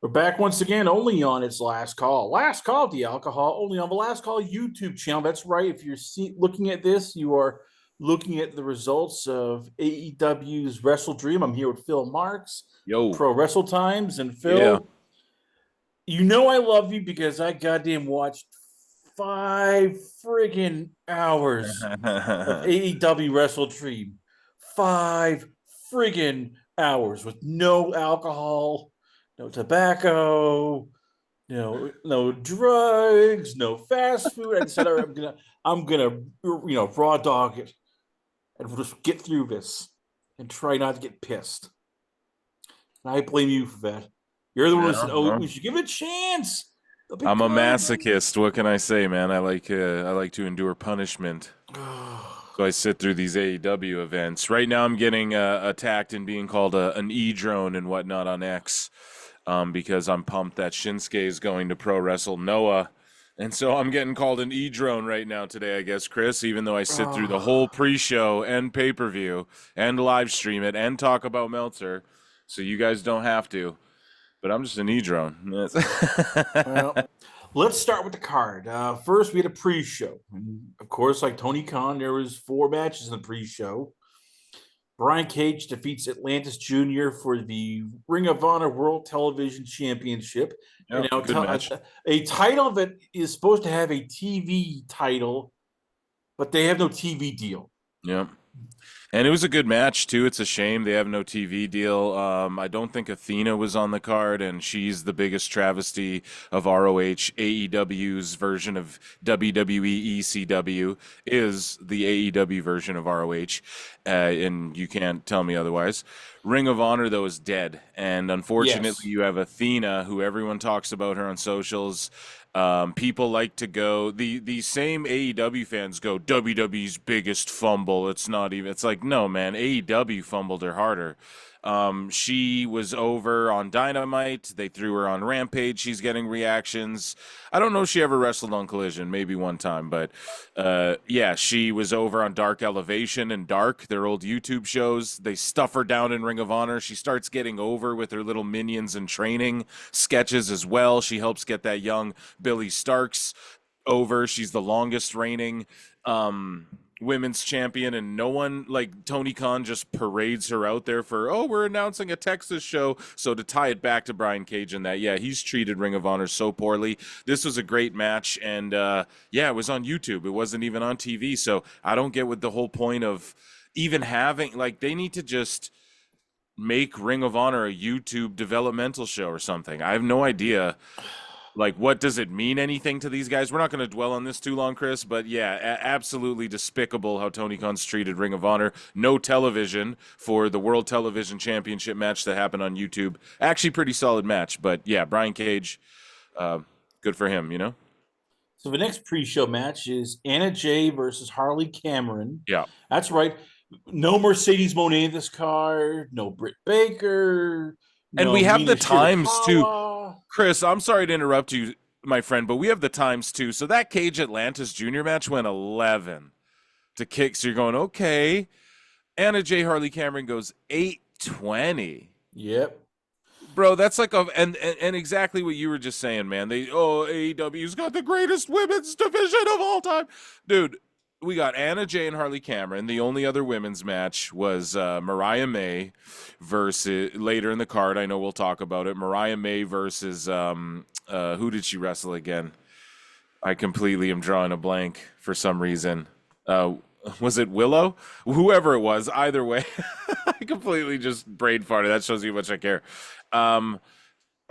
We're back once again, only on its last call. Last call, the alcohol, only on the last call YouTube channel. That's right. If you're looking at this, you are looking at the results of AEW's Wrestle Dream. I'm here with Phil Marks, Yo, Pro Wrestle Times, and yeah. Phil. You know I love you because I goddamn watched 5 friggin' hours of AEW Wrestle Dream. 5 friggin' hours with no alcohol, no tobacco, no drugs, no fast food. I decided I'm gonna raw dog it and we'll just get through this and try not to get pissed. And I blame you for that. You're the one who Yeah, said, "Oh, we well, should give it a chance. It'll be I'm a good." masochist. What can I say, man? I like to endure punishment. So I sit through these AEW events. Right now, I'm getting attacked and being called an e-drone and whatnot on X, because I'm pumped that Shinsuke is going to Pro Wrestle Noah. And so I'm getting called an e-drone right now today, I guess, Chris, even though I sit through the whole pre-show and pay-per-view and live stream it and talk about Meltzer. So you guys don't have to. But I'm just an e-drone. Well, let's start with the card. First, we had a pre-show, and of course, like Tony Khan, there was 4 matches in the pre-show. Brian Cage defeats Atlantis Jr. for the Ring of Honor World Television Championship. Yeah, And now good match. a title that is supposed to have a TV title, but they have no TV deal. Yeah. And it was a good match too. It's a shame they have no TV deal. I don't think Athena was on the card, and she's the biggest travesty of ROH. AEW's version of WWE ECW is the AEW version of ROH, and you can't tell me otherwise. Ring of Honor though is dead, and Yes. unfortunately, you have Athena, who everyone talks about her on socials. People like to go the same AEW fans go WWE's biggest fumble. It's not even. It's like no man. AEW fumbled her harder. She was over on Dynamite. They threw her on Rampage. She's getting reactions. I don't know if she ever wrestled on Collision, maybe one time, but yeah, she was over on Dark Elevation and Dark, their old YouTube shows. They stuff her down in Ring of Honor. She starts getting over with her little minions and training sketches as well. She helps get that young Billy Starks over. She's the longest reigning women's champion, and no one like Tony Khan just parades her out there for, oh, we're announcing a Texas show. So to tie it back to Brian Cage and that, yeah, he's treated Ring of Honor so poorly. This was a great match, and yeah, it was on YouTube. It wasn't even on TV. So I don't get what the whole point of even having, like, they need to just make Ring of Honor a YouTube developmental show or something. I have no idea. Like, what does it mean anything to these guys? We're not going to dwell on this too long, Chris, but yeah, absolutely despicable how Tony Khan's treated Ring of Honor. No television for the World Television Championship match that happened on YouTube. Actually, pretty solid match, but yeah, Brian Cage, good for him, you know? So the next pre-show match is Anna Jay versus Harley Cameron. Yeah. That's right. No Mercedes Moné this card. No Britt Baker. And No we have Mina the times too. Shirakawa. Chris, I'm sorry to interrupt you, my friend, but we have the times too. So that Cage Atlantis Jr. match went 11 to kick. So you're going, okay. Anna J. Harley Cameron goes 820. Yep. Bro, that's like a and exactly what you were just saying, man. AEW's got the greatest women's division of all time. Dude, we got Anna Jay and Harley Cameron. The only other women's match was Mariah May versus later in the card. I know we'll talk about it. Mariah May versus who did she wrestle again? I completely am drawing a blank for some reason. Was it Willow? Whoever it was, either way, I completely just brain farted. That shows you how much I care. Um,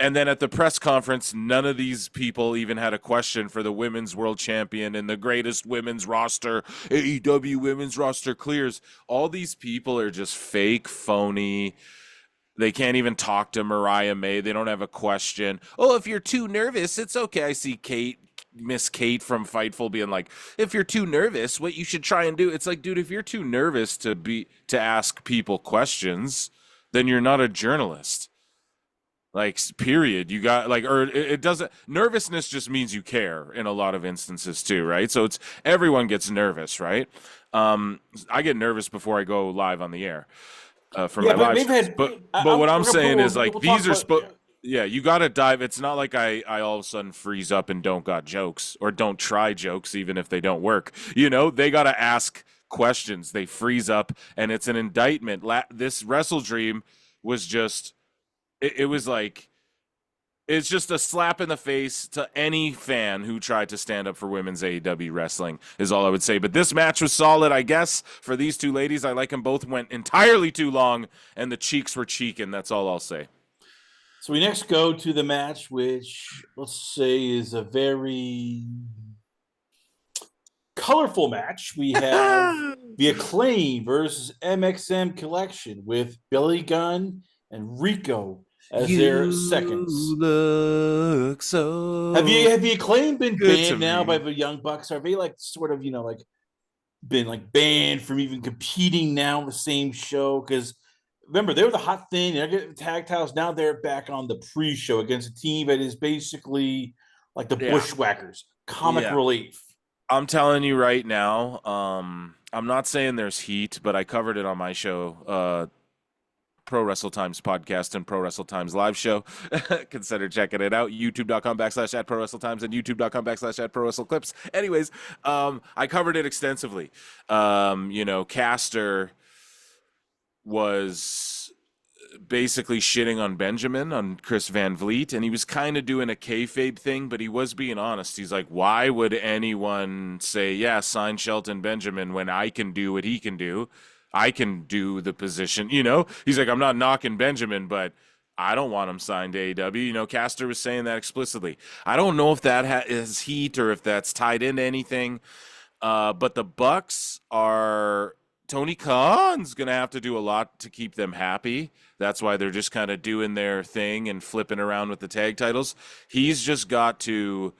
and then at the press conference, none of these people even had a question for the women's world champion and the greatest women's roster. AEW women's roster clears. All these people are just fake, phony. They can't even talk to Mariah May. They don't have a question. Oh, if you're too nervous, it's okay. I see Miss Kate from Fightful being like, if you're too nervous, what you should try and do. It's like, dude, if you're too nervous to ask people questions, then you're not a journalist. Like, period. You got like, or it doesn't. Nervousness just means you care in a lot of instances too, right? So it's everyone gets nervous, right? I get nervous before I go live on the air for Yeah, my but live they've streams. had. But what I'm saying is like We'll talk these are about. Yeah, you got to dive. It's not like I all of a sudden freeze up and don't got jokes or don't try jokes, even if they don't work. They got to ask questions. They freeze up, and it's an indictment. This Wrestle Dream was just, it was like, it's just a slap in the face to any fan who tried to stand up for women's AEW wrestling, is all I would say. But this match was solid, I guess, for these two ladies. I like them both. Went entirely too long, and the cheeks were cheeking. That's all I'll say. So we next go to the match, which let's say is a very colorful match. We have the Acclaim versus MXM Collection with Billy Gunn and Rico as their You seconds. look so Have the Acclaim been good to banned now by me. the Young Bucks? Are they like sort of like been like banned from even competing now in the same show? Because remember, they were the hot thing. They're getting tag titles. Now they're back on the pre-show against a team that is basically like the Yeah. Bushwhackers, comic Yeah. relief. I'm telling you right now, I'm not saying there's heat, but I covered it on my show, Pro Wrestle Times podcast and Pro Wrestle Times live show. Consider checking it out. YouTube.com/@ Pro Wrestle Times and YouTube.com/@ Pro Wrestle Clips. Anyways, I covered it extensively. Caster was basically shitting on Benjamin, on Chris Van Vliet, and he was kind of doing a kayfabe thing, but he was being honest. He's like, why would anyone say, yeah, sign Shelton Benjamin when I can do what he can do? I can do the position, He's like, I'm not knocking Benjamin, but I don't want him signed to AEW. Caster was saying that explicitly. I don't know if that is heat or if that's tied into anything. But the Bucks are Tony Khan's gonna have to do a lot to keep them happy. That's why they're just kind of doing their thing and flipping around with the tag titles. He's just got to,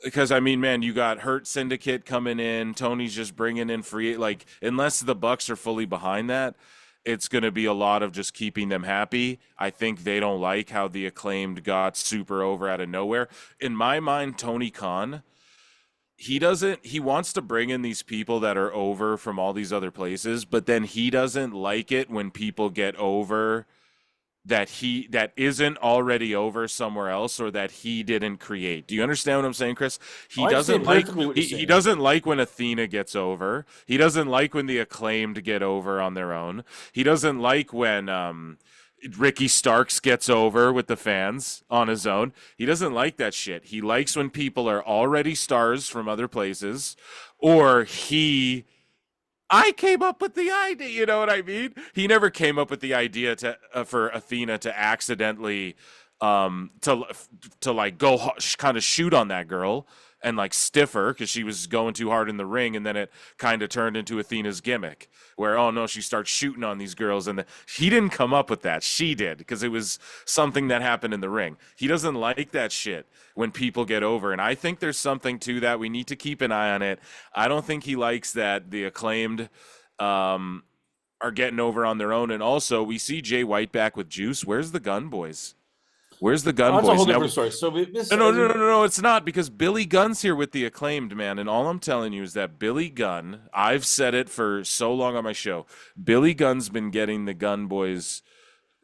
because I mean, man, you got Hurt Syndicate coming in. Tony's just bringing in free. Like, unless the Bucks are fully behind that, it's going to be a lot of just keeping them happy. I think they don't like how the Acclaimed got super over out of nowhere. In my mind, Tony Khan, he wants to bring in these people that are over from all these other places, but then he doesn't like it when people get over that isn't already over somewhere else or that he didn't create. Do you understand what I'm saying, Chris? Oh, He I doesn't understand like perfectly what you're he saying. doesn't like when Athena gets over. He doesn't like when the Acclaimed get over on their own. He doesn't like when Ricky Starks gets over with the fans on his own. He doesn't like that shit. He likes when people are already stars from other places, or I came up with the idea. You know what I mean? He never came up with the idea for Athena to accidentally to like go kind of shoot on that girl and like stiff her because she was going too hard in the ring, and then it kind of turned into Athena's gimmick where, oh no, she starts shooting on these girls, and he didn't come up with that. She did, because it was something that happened in the ring. He doesn't like that shit when people get over, and I think there's something to that. We need to keep an eye on it. I don't think he likes that the Acclaimed are getting over on their own, and also we see Jay White back with Juice. Where's the Gun Boys? Where's the Oh, Gun that's a whole Boys now? different story. So this, No, no, no, no, no, no, it's not, because Billy Gunn's here with the Acclaimed, man. And all I'm telling you is that Billy Gunn, I've said it for so long on my show, Billy Gunn's been getting the Gun Boys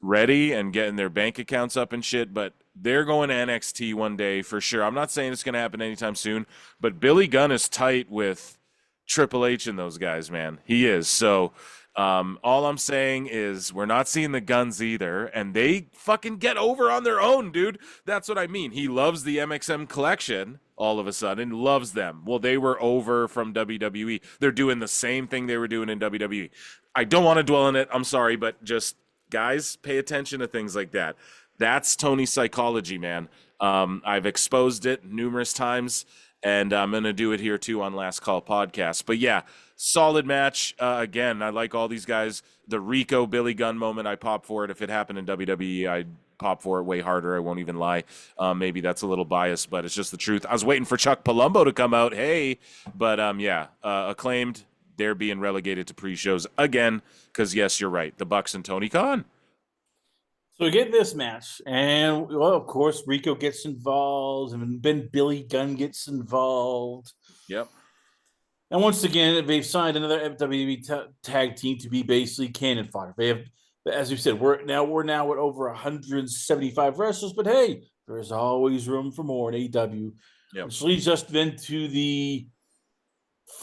ready and getting their bank accounts up and shit, but they're going to NXT one day for sure. I'm not saying it's going to happen anytime soon, but Billy Gunn is tight with Triple H and those guys, man. He is. So all I'm saying is we're not seeing the Guns either, and they fucking get over on their own, dude. That's what I mean. He loves the MXM collection all of a sudden, loves them. Well, they were over from WWE. They're doing the same thing they were doing in WWE. I don't want to dwell on it. I'm sorry, but just guys, pay attention to things like that. That's Tony's psychology, man. I've exposed it numerous times, and I'm going to do it here too on Last Call Podcast. But yeah, solid match. Again, I like all these guys. The Rico Billy Gunn moment, I pop for it. If it happened in WWE, I'd pop for it way harder. I won't even lie. Maybe that's a little biased, but it's just the truth. I was waiting for Chuck Palumbo to come out. Hey, but yeah, Acclaimed. They're being relegated to pre-shows again because yes, you're right. The Bucks and Tony Khan. So we get this match, and well, of course, Rico gets involved, and then Billy Gunn gets involved. Yep. And once again, they've signed another WWE tag team to be basically cannon fodder. They have as you said, we're now at over 175 wrestlers, but hey, there's always room for more in AEW, Yep. which leads us then to the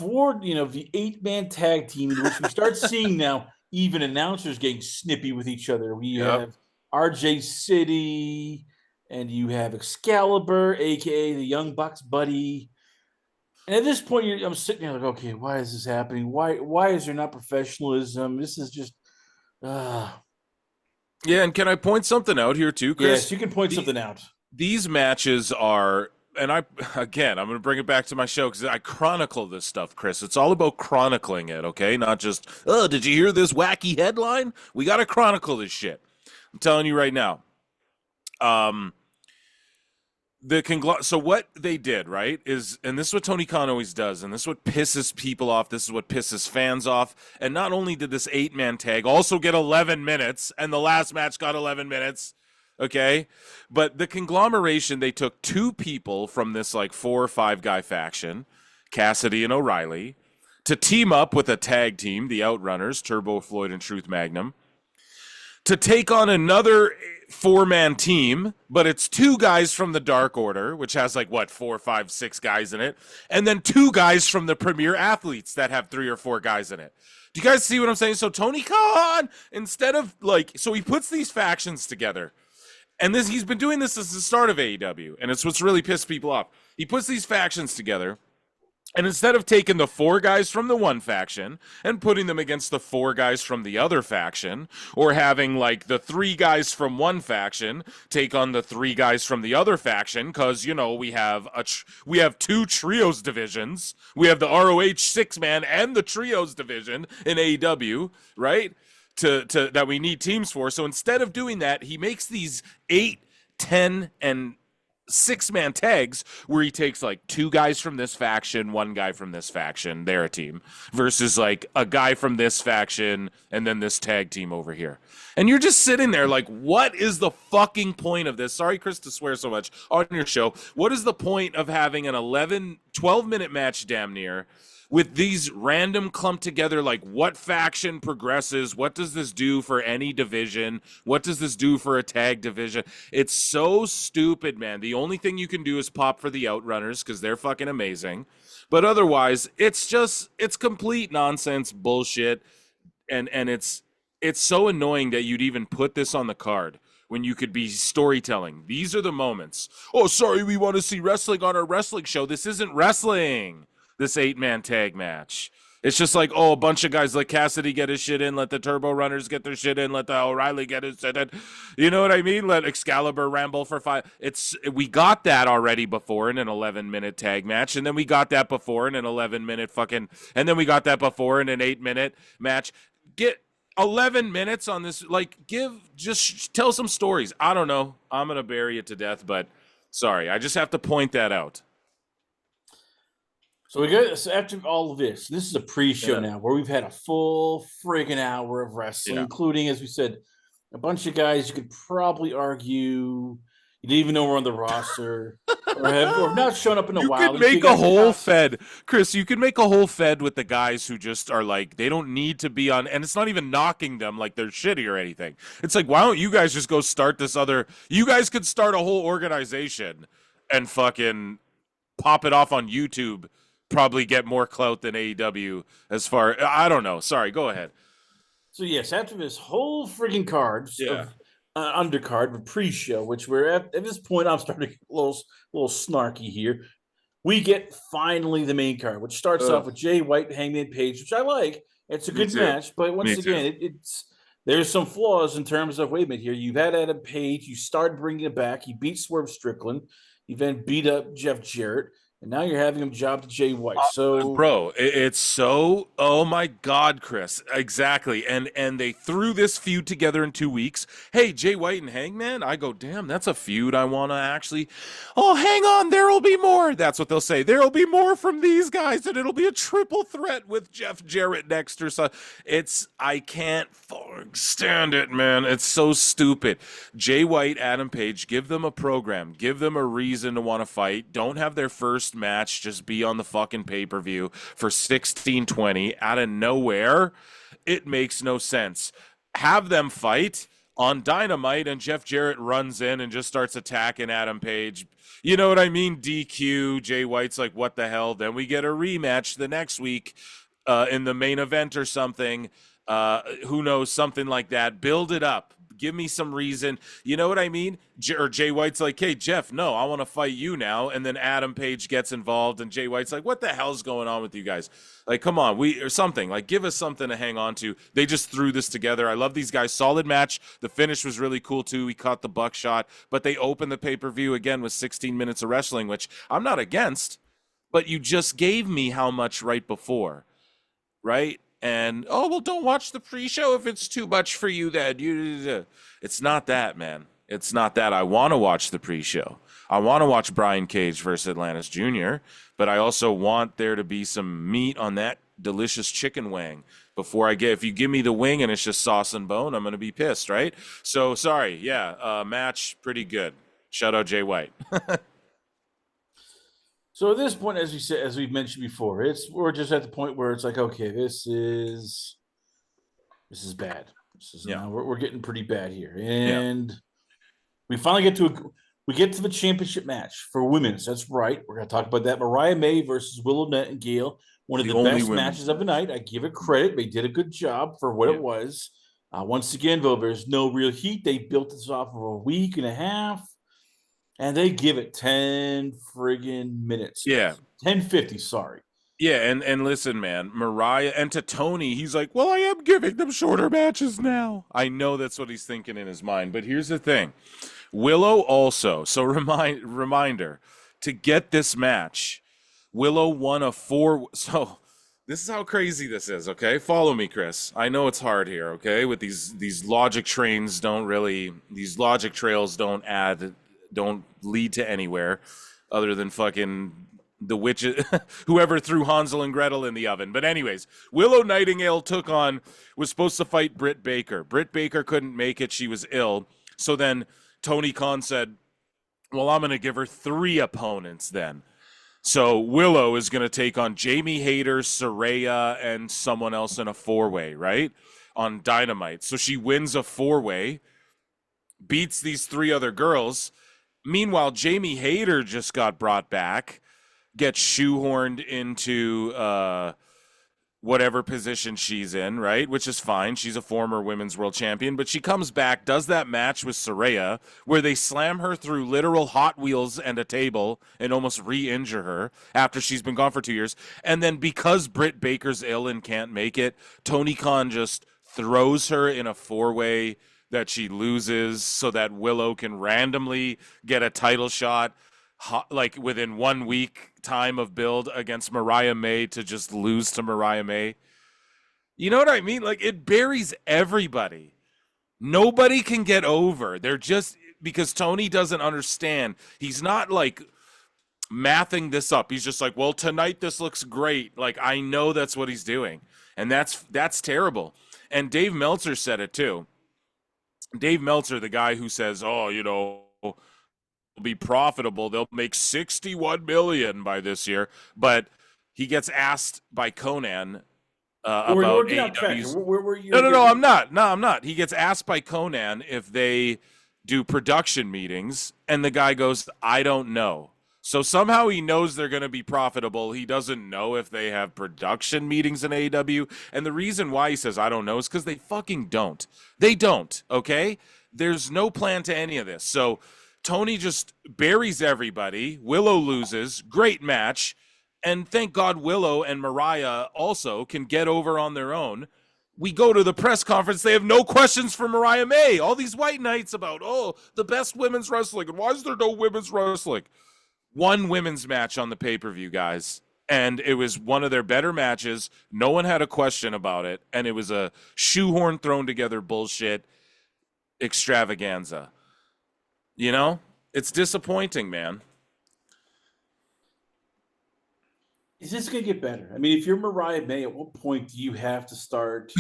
8-man tag team, in which we start seeing now even announcers getting snippy with each other. We Yep. have RJ City, and you have Excalibur, aka the Young Bucks buddy. And at this point, I'm sitting there like, okay, why is this happening? Why is there not professionalism? This is just, uh, Yeah, and can I point something out here too, yes, Chris? you can point The, something out. these matches are, and I'm going to bring it back to my show because I chronicle this stuff, Chris. It's all about chronicling it, okay? Not just, oh, did you hear this wacky headline? We got to chronicle this shit. I'm telling you right now. Um, so what they did, right, is, and this is what Tony Khan always does, and this is what pisses people off, this is what pisses fans off, and not only did this 8-man tag also get 11 minutes, and the last match got 11 minutes, okay, but the conglomeration, they took 2 people from this, like, 4 or 5 guy faction, Cassidy and O'Reilly, to team up with a tag team, the Outrunners, Turbo, Floyd, and Truth Magnum, to take on another 4-man team, but it's 2 guys from the Dark Order, which has like 4, 5, 6 guys in it, and then 2 guys from the Premier Athletes that have 3 or 4 guys in it. Do you guys see what I'm saying? So Tony Khan, instead of so he puts these factions together, and he's been doing this since the start of AEW, and it's what's really pissed people off. He puts these factions together. And instead of taking the 4 guys from the one faction and putting them against the 4 guys from the other faction, or having like the 3 guys from one faction take on the 3 guys from the other faction, because we have 2 trios divisions. We have the ROH 6-man and the trios division in AEW, right? To that we need teams for. So instead of doing that, he makes these 8, 10, and 6-man tags where he takes like 2 guys from this faction, 1 guy from this faction, they're a team, versus like a guy from this faction and then this tag team over here. And you're just sitting there like, what is the fucking point of this? Sorry, Chris, to swear so much on your show. What is the point of having an 12-minute match damn near with these random clumped together, like what faction progresses? What does this do for any division? What does this do for a tag division? It's so stupid, man. The only thing you can do is pop for the Outrunners because they're fucking amazing. But otherwise, it's complete nonsense bullshit. And it's so annoying that you'd even put this on the card when you could be storytelling. These are the moments. Oh, sorry, we want to see wrestling on our wrestling show. This isn't wrestling. This 8-man tag match. It's just like, a bunch of guys, let Cassidy get his shit in, let the Turbo Runners get their shit in, let the O'Reilly get his shit in. You know what I mean? Let Excalibur ramble for 5. We got that already before in an 11-minute tag match, and then we got that before in an 11-minute and then we got that before in an 8-minute match. Get 11 minutes on this, just tell some stories. I don't know. I'm going to bury it to death, but sorry. I just have to point that out. So after all of this is a pre-show now where we've had a full friggin' hour of wrestling, including, as we said, a bunch of guys you could probably argue you didn't even know were on the roster or not shown up in a while. You could make a whole fed, Chris. You could make a whole fed with the guys who just are like, they don't need to be on, and it's not even knocking them like they're shitty or anything. It's like, why don't you guys just go start this other? You guys could start a whole organization and fucking pop it off on YouTube. Probably get more clout than AEW I don't know. Sorry, go ahead. So yes, after this whole friggin' card of undercard with pre-show, which we're at this point, I'm starting to get a little snarky here. We get finally the main card, which starts off with Jay White and Hangman Page, which I like. It's a good match, but once again, there's some flaws in terms of, wait a minute here. You've had Adam Page, you started bringing it back. You beat Swerve Strickland. You then beat up Jeff Jarrett. And now you're having him job to Jay White. So, bro, it's so, oh my God, Chris, exactly. And they threw this feud together in 2 weeks. Hey, Jay White and Hangman. I go, damn, that's a feud I want to actually. Oh, hang on, there'll be more. That's what they'll say. There'll be more from these guys, and it'll be a triple threat with Jeff Jarrett next or so. I can't stand it, man. It's so stupid. Jay White, Adam Page, give them a program, give them a reason to want to fight. Don't have their first match just be on the fucking pay-per-view for $16.20 out of nowhere. It makes no sense. have them fight on Dynamite, and Jeff Jarrett runs in and just starts attacking Adam Page. You know what I mean? DQ. Jay White's like, what the hell? Then we get a rematch the next week in the main event or something. Who knows? Something like that. Build it up. Give me some reason. You know what I mean? Or Jay White's like, hey, Jeff, no, I want to fight you now. And then Adam Page gets involved, and Jay White's like, what the hell's going on with you guys? Like, come on, or something. Like, give us something to hang on to. They just threw this together. I love these guys. Solid match. The finish was really cool, too. We caught the buckshot. But they opened the pay-per-view again with 16 minutes of wrestling, which I'm not against. But you just gave me how much right before, right? And oh well, don't watch the pre-show if it's too much for you. Then it's not that, man. It's not that. I want to watch the pre-show. I want to watch Brian Cage versus Atlantis Jr., but I also want there to be some meat on that delicious chicken wing before I get. If you give me the wing and it's just sauce and bone, I'm gonna be pissed, right? So sorry. Yeah, match pretty good. Shout out Jay White. So at this point, as we said, as we've mentioned before, we're just at the point where it's like, okay, this is bad. This is Yeah. now we're getting pretty bad here, Yeah. and we finally get to the championship match for women's. That's right. We're gonna talk about that. Mariah May versus Willow Nightingale, one of The the only best women's matches of the night. I give it credit. They did a good job for what Yeah. it was. Once again, though, there's no real heat. They built this off of a week and a half. And they give it 10 friggin' minutes. Yeah. 10:50, sorry. Yeah, and listen, man, Mariah, and to Tony, he's like, well, I am giving them shorter matches now. I know that's what he's thinking in his mind, but here's the thing. Willow also, so reminder, to get this match, Willow won a 4, so this is how crazy this is, okay? Follow me, Chris. I know it's hard here, okay? With these logic trains these logic trails don't lead to anywhere other than fucking the witches, whoever threw Hansel and Gretel in the oven. But anyways, Willow Nightingale was supposed to fight Britt Baker. Britt Baker couldn't make it. She was ill. So then Tony Khan said, well, I'm going to give her 3 opponents then. So Willow is going to take on Jamie Hayter, Saraya, and someone else in a 4-way, right? On Dynamite. So she wins a 4-way, beats these 3 other girls. Meanwhile, Jamie Hayter just got brought back, gets shoehorned into whatever position she's in, right? Which is fine. She's a former women's world champion, but she comes back, does that match with Saraya, where they slam her through literal Hot Wheels and a table and almost re-injure her after she's been gone for 2 years. And then because Britt Baker's ill and can't make it, Tony Khan just throws her in a 4-way that she loses so that Willow can randomly get a title shot like within 1 week time of build against Mariah May to just lose to Mariah May. You know what I mean? Like, it buries everybody. Nobody can get over. They're just, because Tony doesn't understand. He's not like mathing this up. He's just like, well, tonight this looks great. Like, I know that's what he's doing. And that's terrible. And Dave Meltzer said it too. Dave Meltzer, the guy who says, oh, will be profitable. They'll make 61 million by this year. But he gets asked by Conan about AEW's. No, I'm not. No, I'm not. He gets asked by Conan if they do production meetings, and the guy goes, I don't know. So somehow he knows they're going to be profitable. He doesn't know if they have production meetings in AEW. And the reason why he says, I don't know, is because they fucking don't. They don't, okay? There's no plan to any of this. So Tony just buries everybody. Willow loses. Great match. And thank God Willow and Mariah also can get over on their own. We go to the press conference. They have no questions for Mariah May. All these white knights about, the best women's wrestling. And why is there no women's wrestling? 1 women's match on the pay-per-view, guys. And it was one of their better matches. No one had a question about it. And it was a shoehorn thrown together bullshit extravaganza. It's disappointing, man. Is this going to get better? I mean, if you're Mariah May, at what point do you have to start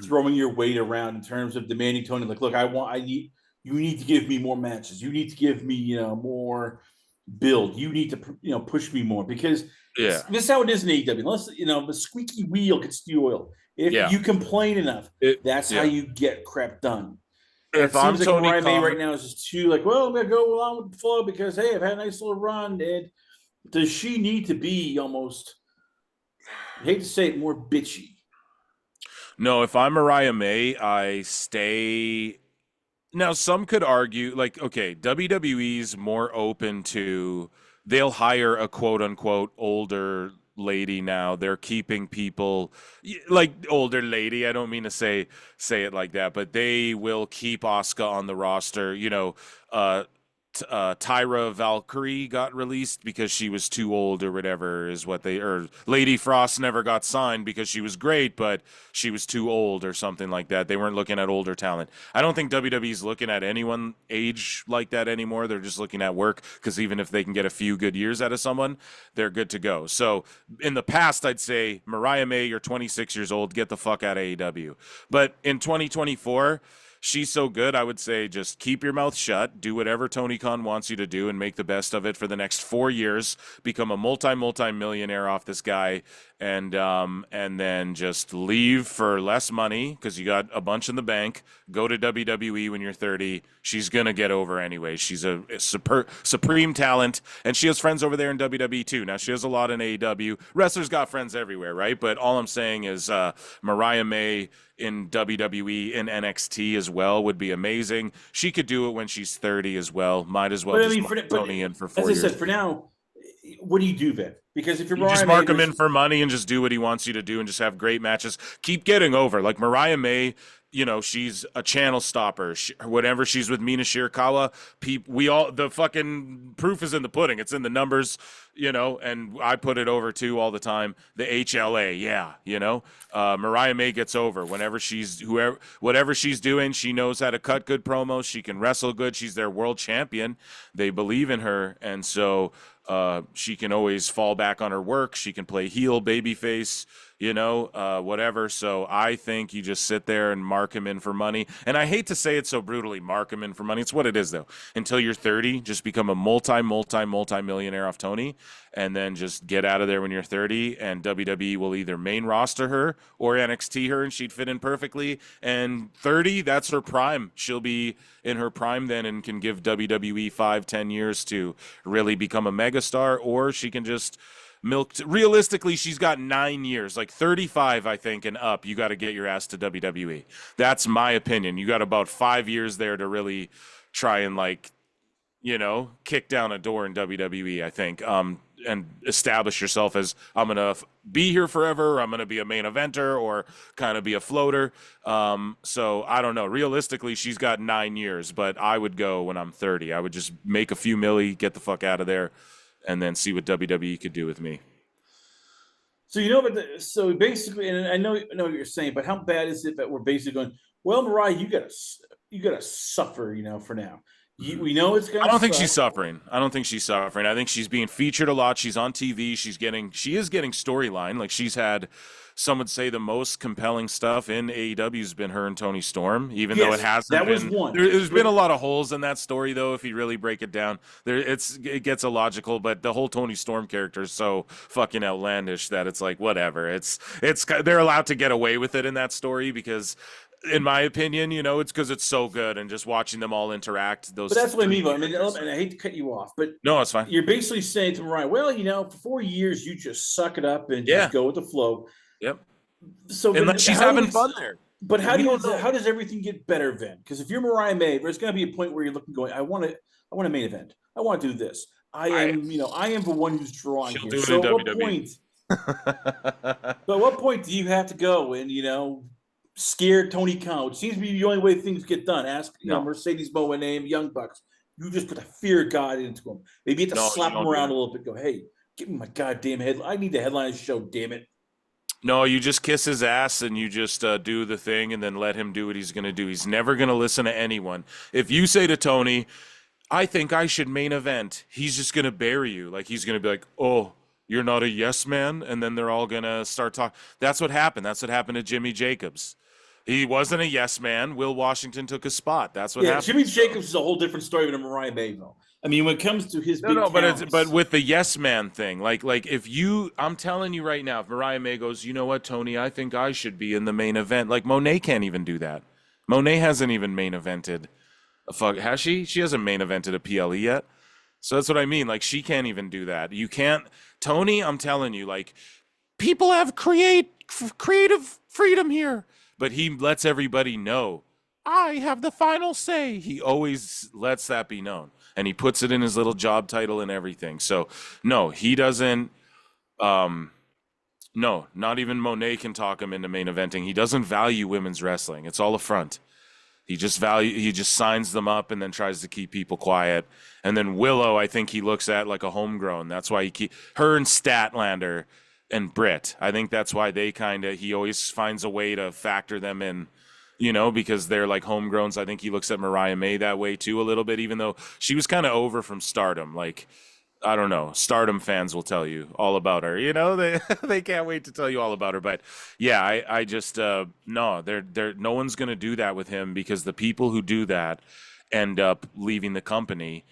throwing your weight around in terms of demanding Tony? Like, look, you need to give me more matches. You need to give me, more build. You need to, push me more, because this is how it is in AEW. Unless, the squeaky wheel gets the oil. If Yeah. you complain enough, It, that's how yeah. you get crap done. And it If I'm seems like Tony Mariah May Khan, right now is just too like, well, I'm gonna go along with the flow because hey, I've had a nice little run. And does she need to be almost? I hate to say it, more bitchy. no, if I'm Mariah May, I stay. Now, some could argue, like, okay, WWE's more open to, they'll hire a quote unquote older lady now. They're keeping people like older lady. I don't mean to say it like that, but they will keep Asuka on the roster. Uh, Tyra Valkyrie got released because she was too old or whatever is what they or Lady Frost never got signed because she was great but she was too old or something like that. They weren't looking at older talent. I don't think WWE's looking at anyone age like that anymore. They're just looking at work because even if they can get a few good years out of someone, they're good to go. So in the past, I'd say Mariah May, you're 26 years old, get the fuck out of AEW. But in 2024, she's so good, I would say just keep your mouth shut, do whatever Tony Khan wants you to do, and make the best of it for the next 4 years. Become a multi millionaire off this guy, and then just leave for less money because you got a bunch in the bank. Go to WWE when you're 30. She's gonna get over anyway. She's a supreme talent, and she has friends over there in WWE too. Now she has a lot in AEW. Wrestlers got friends everywhere, right? But all I'm saying is Mariah May in WWE in NXT as well would be amazing. She could do it when she's 30 as well. Might as well But I just mean, mark but Tony in for as four I years. said, for now, what do you do then? Because if you're You just Mariah May, mark him in which for money and just do what he wants you to do and just have great matches. Keep getting over. Like Mariah May, she's a channel stopper. Whenever she's with Mina Shirakawa, the fucking proof is in the pudding. It's in the numbers, and I put it over too all the time. The HLA, yeah, Mariah May gets over whatever she's doing. She knows how to cut good promos. She can wrestle good. She's their world champion. They believe in her, and so she can always fall back on her work. She can play heel, babyface, whatever. So I think you just sit there and mark him in for money. And I hate to say it so brutally, mark him in for money. It's what it is, though. Until you're 30, just become a multi millionaire off Tony, and then just get out of there when you're 30. And WWE will either main roster her or NXT her, and she'd fit in perfectly. And 30, that's her prime. She'll be in her prime then and can give WWE 5-10 years to really become a megastar, or she can just milked. Realistically, she's got 9 years, like 35, I think, and up. You got to get your ass to WWE. That's my opinion. You got about 5 years there to really try and kick down a door in WWE. I think, and establish yourself as I'm gonna be here forever. Or I'm gonna be a main eventer or kind of be a floater. So I don't know. Realistically, she's got 9 years, but I would go when I'm 30. I would just make a few milli, get the fuck out of there, and then see what WWE could do with me. so so basically, and I know what you're saying, but how bad is it that we're basically going? Well, Mariah, you gotta suffer, for now. We know it's I gonna don't think she's suck. suffering. I don't think she's suffering. I think she's being featured a lot. She's on TV. She is getting storyline. Like she's had, some would say the most compelling stuff in AEW has been her and Tony Storm, even though it Yes, hasn't that was been. one. There's But been a lot of holes in that story, though. If you really break it down, it gets illogical. But the whole Tony Storm character is so fucking outlandish that it's like whatever. It's they're allowed to get away with it in that story because in my opinion, it's because it's so good and just watching them all interact. but Those that's what I three mean. And characters. I hate to cut you off, but No, it's fine. you're basically saying to Mariah, well, for 4 years you just suck it up and just Yeah. go with the flow. Yep. So, Unless but she's how do having we? fun there. But We don't know. how does everything get better then? Because if you're Mariah May, there's going to be a point where you're looking, going, I want a main event. I want to do this. I I am the one who's drawing She'll here. do it in So WWE. at what point do you have to go and scare Tony Khan? Which seems to be the only way things get done. Ask No. Mercedes Moe name Young Bucks. You just put the fear of God into him. Maybe you have to No, you slap him don't do around it. a little bit. Go, hey, give me my goddamn head. I need the headline show. Damn it. No, you just kiss his ass and you just do the thing and then let him do what he's going to do. He's never going to listen to anyone. If you say to Tony, I think I should main event, he's just going to bury you. Like he's going to be like, oh, you're not a yes man. And then they're all going to start talking. That's what happened. That's what happened to Jimmy Jacobs. He wasn't a yes man. Will Washington took his spot. That's what Yeah, happened. Jimmy So. Jacobs is a whole different story than Mariah May, though. I mean, when it comes to his No, big no, but talents, with the yes man thing, like if you, I'm telling you right now, if Mariah May goes, you know what, Tony, I think I should be in the main event. Like Monet can't even do that. Monet hasn't even main evented. Fuck, has she? She hasn't main evented a PLE yet. So that's what I mean. Like she can't even do that. You can't. Tony, I'm telling you, like people have creative freedom here, but he lets everybody know I have the final say. He always lets that be known, and he puts it in his little job title and everything. So no, he doesn't. Um, no, not even Monet can talk him into main eventing. He doesn't value women's wrestling. It's all a front. He just signs them up and then tries to keep people quiet. And then Willow, I think he looks at like a homegrown. That's why he keep her and Statlander and Britt. I think that's why he always finds a way to factor them in, because they're like homegrowns. I think he looks at Mariah May that way too a little bit, even though she was kind of over from Stardom. Like I don't know. Stardom fans will tell you all about her. They they can't wait to tell you all about her. But yeah, I just no, they're no one's gonna do that with him because the people who do that end up leaving the company.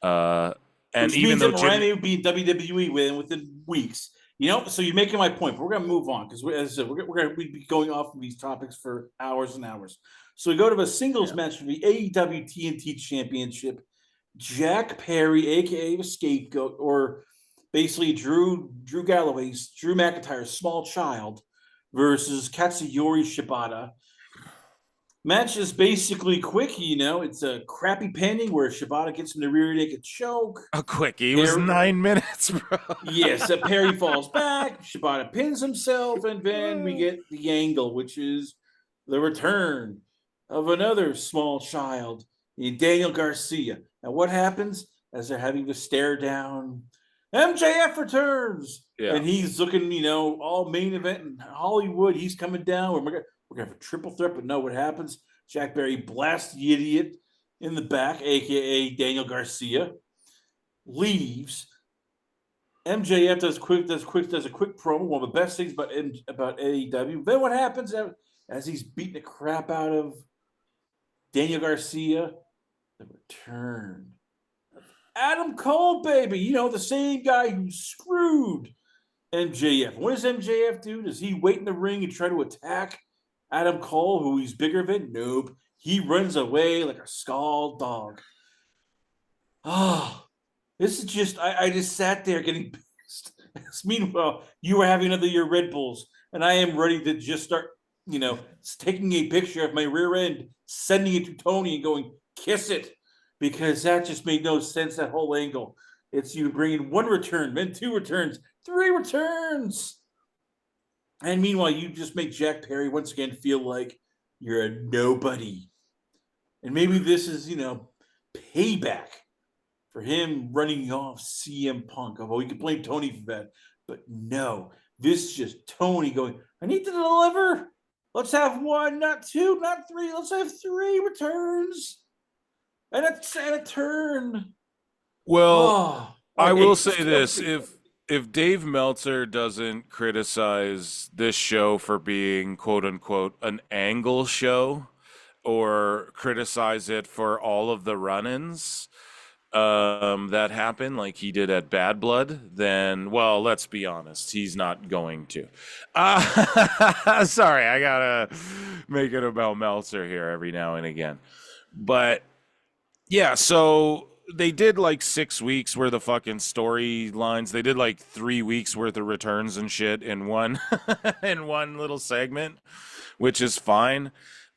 And which even means that though Mariah Jim, May would be in WWE within weeks. So you're making my point, but we're gonna move on because, as I said, we're gonna be going off of these topics for hours and hours. So we go to a singles yeah, match for the AEW TNT Championship. Jack Perry, aka the Scapegoat, or basically Drew McIntyre's small child, versus Katsuyori Shibata. Match is basically quick, It's a crappy pending where Shibata gets in the rear naked choke. a quickie. It was Perry, 9 minutes, bro. yes, Perry falls back. Shibata pins himself, and then we get the angle, which is the return of another small child, Daniel Garcia. Now, what happens as they're having to stare down? MJF returns, Yeah. and he's looking, all main event in Hollywood. He's coming down. We're gonna have a triple threat, but no, what happens? Jack Barry blasts the idiot in the back, aka Daniel Garcia, leaves. MJF does a quick promo. One of the best things about AEW. Then what happens as he's beating the crap out of Daniel Garcia? The return of Adam Cole, baby. The same guy who screwed MJF. What does MJF do? Does he wait in the ring and try to attack Adam Cole, who he's bigger than? Nope. He runs away like a scald dog. Oh, this is just, I just sat there getting pissed. Meanwhile, you were having another of your Red Bulls, and I am ready to just start, taking a picture of my rear end, sending it to Tony and going, kiss it, because that just made no sense, that whole angle. It's you bringing one return, then two returns, three returns. And meanwhile, you just make Jack Perry once again feel like you're a nobody. And maybe this is, payback for him running off CM Punk. Although we could blame Tony for that. But no, this is just Tony going, I need to deliver. Let's have one, not two, not three. Let's have three returns. And a turn. Well, Oh, I will say this: if Dave Meltzer doesn't criticize this show for being quote unquote an angle show, or criticize it for all of the run-ins that happen, like he did at Bad Blood, then, well, let's be honest, he's not going to. Sorry, I gotta make it about Meltzer here every now and again. But yeah, so they did like 6 weeks worth of fucking storylines. They did like 3 weeks worth of returns and shit in one in one little segment, which is fine.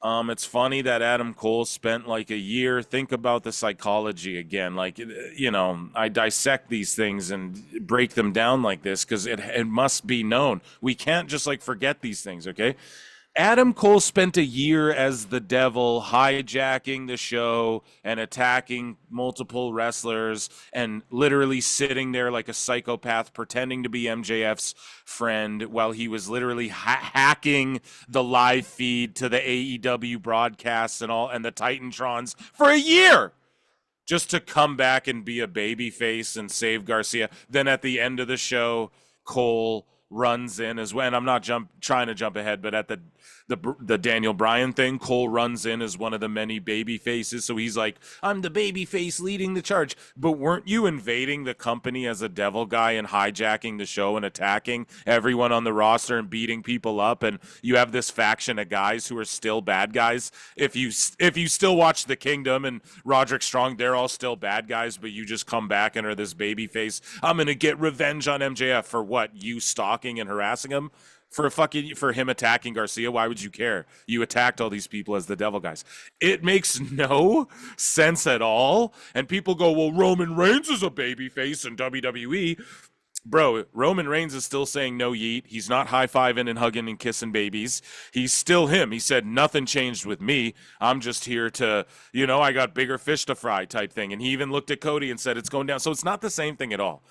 It's funny that Adam Cole spent like a year. Think about the psychology again. Like, I dissect these things and break them down like this because it must be known. We can't just like forget these things, okay? Adam Cole spent a year as the devil, hijacking the show and attacking multiple wrestlers and literally sitting there like a psychopath pretending to be MJF's friend while he was literally hacking the live feed to the AEW broadcasts and the Titantrons for a year just to come back and be a babyface and save Garcia. Then at the end of the show, Cole runs in as well. And I'm not trying to jump ahead, but at the Daniel Bryan thing. Cole runs in as one of the many baby faces, so he's like, I'm the baby face leading the charge. But weren't you invading the company as a devil guy and hijacking the show and attacking everyone on the roster and beating people up? And you have this faction of guys who are still bad guys. If you still watch the Kingdom and Roderick Strong, they're all still bad guys, but you just come back and are this baby face. I'm gonna get revenge on MJF for what? You stalking and harassing him? For him attacking Garcia, why would you care? You attacked all these people as the devil guys. It makes no sense at all. And people go, well, Roman Reigns is a babyface in WWE. Bro, Roman Reigns is still saying no yeet. He's not high-fiving and hugging and kissing babies. He's still him. He said, nothing changed with me. I'm just here to, I got bigger fish to fry type thing. And he even looked at Cody and said, it's going down. So it's not the same thing at all.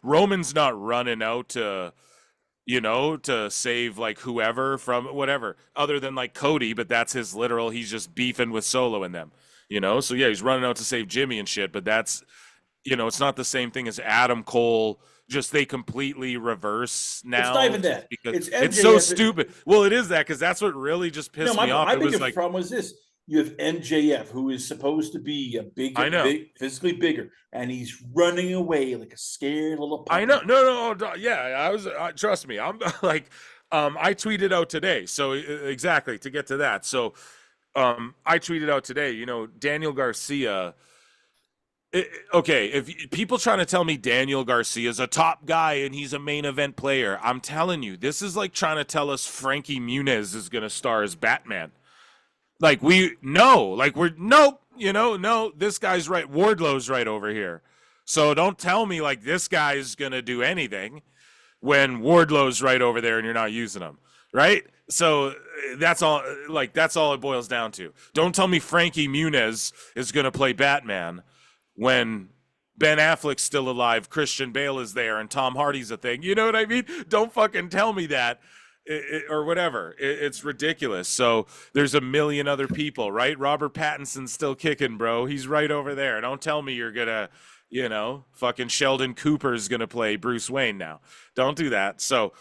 Roman's not running out to save like whoever from whatever, other than like Cody, but that's his literal, he's just beefing with Solo and them, So yeah, he's running out to save Jimmy and shit, but that's, it's not the same thing as Adam Cole. Just they completely reverse now. It's not even that. Because it's so stupid. Well, it is that because that's what really just pissed me off. I think the problem was this. You have MJF, who is supposed to be a big, physically bigger, and he's running away like a scared little puppy. I know. No. Yeah, I was. Trust me. I'm like, I tweeted out today. So exactly to get to that. So, I tweeted out today. Daniel Garcia. Okay, if people trying to tell me Daniel Garcia is a top guy and he's a main event player, I'm telling you, this is like trying to tell us Frankie Muniz is going to star as Batman. Like no, this guy's right. Wardlow's right over here. So don't tell me like this guy's going to do anything when Wardlow's right over there and you're not using him, right? So that's all it boils down to. Don't tell me Frankie Muniz is going to play Batman when Ben Affleck's still alive, Christian Bale is there, and Tom Hardy's a thing. You know what I mean? Don't fucking tell me that. Or whatever. It's ridiculous. So there's a million other people, right? Robert Pattinson's still kicking, bro. He's right over there. Don't tell me you're gonna, fucking Sheldon Cooper's gonna play Bruce Wayne now. Don't do that. So,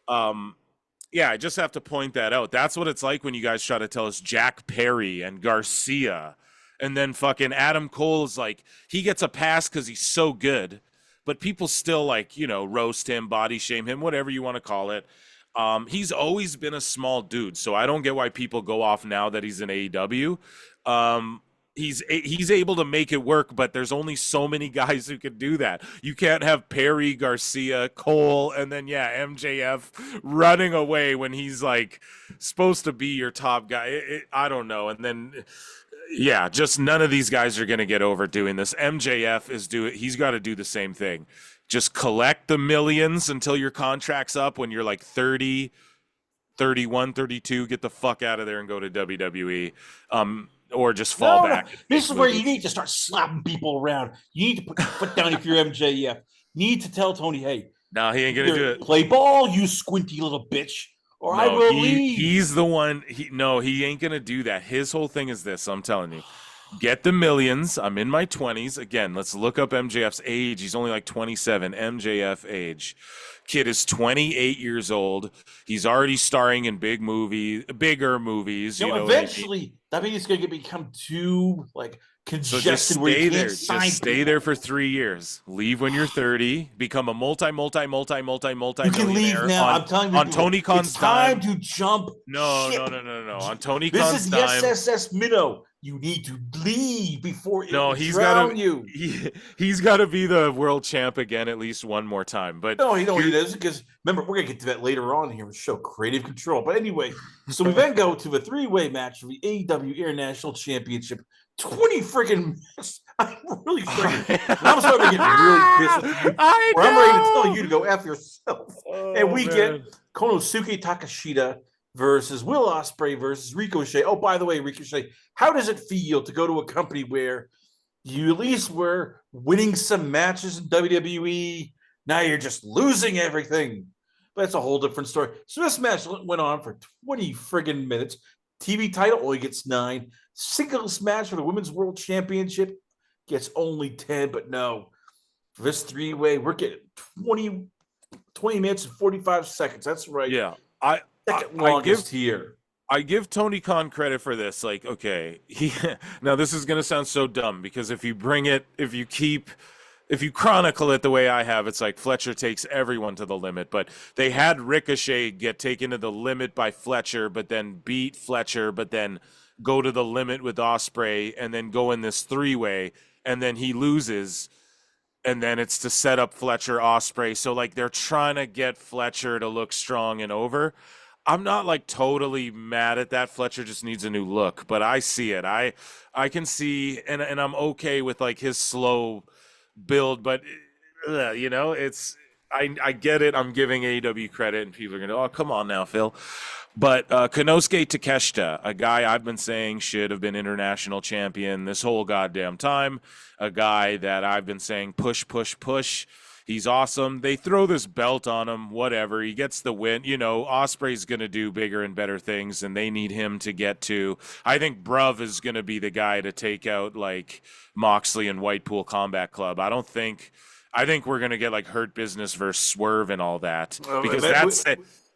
yeah, I just have to point that out. That's what it's like when you guys try to tell us Jack Perry and Garcia, and then fucking Adam Cole is like, he gets a pass because he's so good, but people still like, roast him, body shame him, whatever you want to call it. He's always been a small dude, so I don't get why people go off now that he's in AEW. He's able to make it work, but there's only so many guys who can do that. You can't have Perry, Garcia, Cole, and then MJF running away when he's like supposed to be your top guy. I don't know, and then. Yeah, just none of these guys are going to get over doing this. MJF he's got to do the same thing. Just collect the millions until your contract's up when you're like 30, 31, 32, get the fuck out of there and go to WWE. Or just fall back. No. This is where you need to start slapping people around. You need to put your foot down if you're MJF. You need to tell Tony, hey, no, he ain't going to do it. Play ball, you squinty little bitch. Or I will leave. He's the one. He ain't going to do that. His whole thing is this. I'm telling you. Get the millions. I'm in my 20s. Again, let's look up MJF's age. He's only like 27. MJF age. Kid is 28 years old. He's already starring in bigger movies. Eventually, that means it's going to become too congested. So just stay there. Just stay there for 3 years. Leave when you're 30. Become a multi. You can leave now. I'm telling you, on Tony Khan's time to jump. No. On Tony Khan's time. This is the SS Minnow. You need to leave before he's got to. He's got to be the world champ again at least one more time. But no, he doesn't, because remember, we're gonna get to that later on here and show creative control. But anyway, so we then go to the 3-way match for the AEW International Championship. 20 freaking minutes. I'm really freaking. I'm starting to get really pissed. I'm ready to tell you to go F yourself. And we get Konosuke Takashita versus Will Ospreay versus Ricochet. Oh, by the way, Ricochet, how does it feel to go to a company where you at least were winning some matches in WWE? Now you're just losing everything. But that's a whole different story. So this match went on for 20 friggin' minutes. TV title only gets 9. Singles match for the Women's World Championship gets only 10. But no, for this 3-way, we're getting 20 minutes and 45 seconds. That's right. Yeah. second I give longest here. I give Tony Khan credit for this. Like, okay, now this is gonna sound so dumb because if you chronicle it the way I have, it's like Fletcher takes everyone to the limit. But they had Ricochet get taken to the limit by Fletcher, but then beat Fletcher, but then go to the limit with Ospreay, and then go in this 3-way, and then he loses, and then it's to set up Fletcher Ospreay. So like they're trying to get Fletcher to look strong and over. I'm not like totally mad at that. Fletcher just needs a new look, but I see it. I can see, and I'm okay with like his slow build, but it's I get it. I'm giving AEW credit, and people are gonna, oh, come on now, Phil. But Konosuke Takeshita, a guy I've been saying should have been international champion this whole goddamn time, a guy that I've been saying push, push, push. He's awesome. They throw this belt on him, whatever. He gets the win. Ospreay's going to do bigger and better things, and they need him to get to. I think Bruv is going to be the guy to take out, like, Moxley and Whitepool Combat Club. I think we're going to get, like, Hurt Business versus Swerve and all that. Because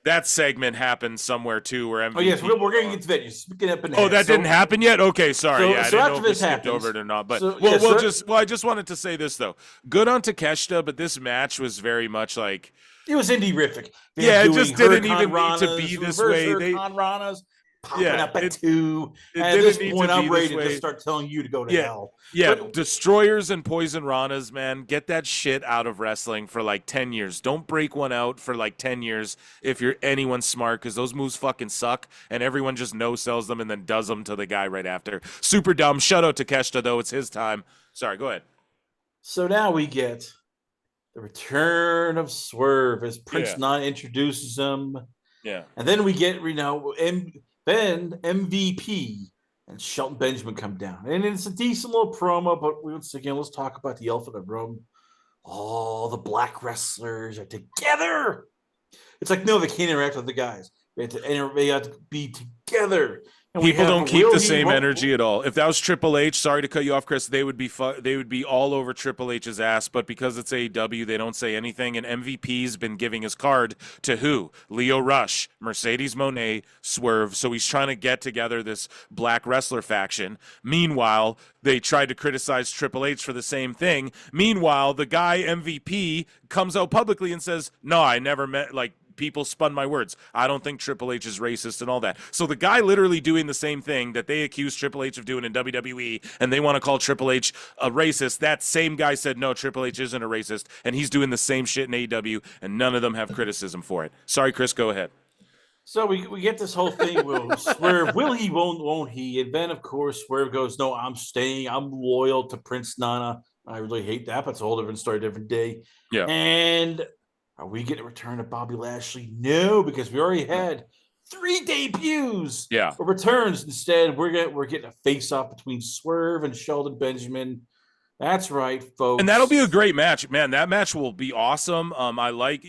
that segment happened somewhere, too, where MVP... Oh, yes, we're going to get to that. You're speaking up and that didn't happen yet? Okay, sorry. I didn't know if we skipped over it or not. But, I just wanted to say this, though. Good on Takeshita, but this match was very much like... It was indie-rific. It just didn't even need to be this way. Popping up at 2. And at this point, I'm ready to just start telling you to go to hell. Yeah, Destroyers and Poison Ranas, man, get that shit out of wrestling for like 10 years. Don't break one out for like 10 years if you're anyone smart, because those moves fucking suck, and everyone just no-sells them and then does them to the guy right after. Super dumb. Shout out to Keshta, though. It's his time. Sorry, go ahead. So now we get the return of Swerve as Prince Nana introduces him. Yeah. And then we get, then MVP and Shelton Benjamin come down. And it's a decent little promo, but once again, let's talk about the elephant in the room. All the black wrestlers are together. It's like, no, they can't interact with the guys. They have to be together. And people don't keep the same energy at all. If that was Triple H, sorry to cut you off, Chris, they would be all over Triple H's ass. But because it's AEW, they don't say anything. And MVP's been giving his card to who? Leo Rush, Mercedes Moné, Swerve. So he's trying to get together this black wrestler faction. Meanwhile, they tried to criticize Triple H for the same thing. Meanwhile, the guy MVP comes out publicly and says, "No, I never met like." People spun my words. I don't think Triple H is racist and all that. So the guy literally doing the same thing that they accused Triple H of doing in WWE, and they want to call Triple H a racist, that same guy said, no, Triple H isn't a racist, and he's doing the same shit in AEW, and none of them have criticism for it. Sorry, Chris, go ahead. So we get this whole thing, will Swerve, will he, won't he? And then, of course, Swerve goes, no, I'm staying. I'm loyal to Prince Nana. I really hate that, but it's a whole different story, different day. Yeah. And... are we getting a return of Bobby Lashley? No, because we already had 3 debuts. Yeah. Or returns. Instead, we're getting a face-off between Swerve and Shelton Benjamin. That's right, folks. And that'll be a great match, man. That match will be awesome. I like,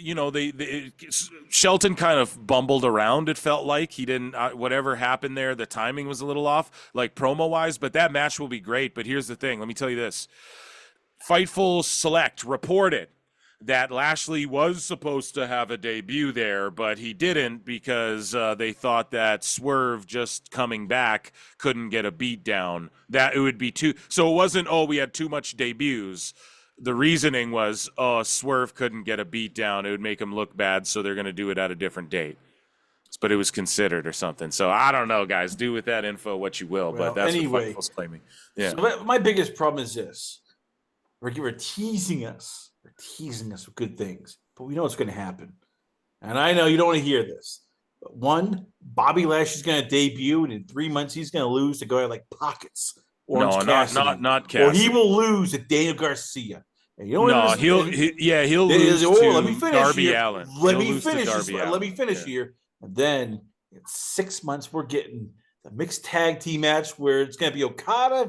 Shelton kind of bumbled around. It felt like he didn't. Whatever happened there, the timing was a little off, like promo-wise. But that match will be great. But here's the thing. Let me tell you this: Fightful Select reported that Lashley was supposed to have a debut there, but he didn't because they thought that Swerve just coming back couldn't get a beat down. That it would be too. So it wasn't, we had too much debuts. The reasoning was, Swerve couldn't get a beat down. It would make him look bad, so they're going to do it at a different date. But it was considered or something. So I don't know, guys. Do with that info what you will, but that's what Fightful's claiming. Yeah. So my biggest problem is this. We're teasing us. They're teasing us with good things, but we know what's going to happen. And I know you don't want to hear this. But one, Bobby Lashley's going to debut, and in 3 months he's going to lose to go out like Pockets. Not Cassidy. Or he will lose to Daniel Garcia. And you know he'll lose to Darby Allin. Let me finish here. And then in 6 months we're getting the mixed tag team match where it's going to be Okada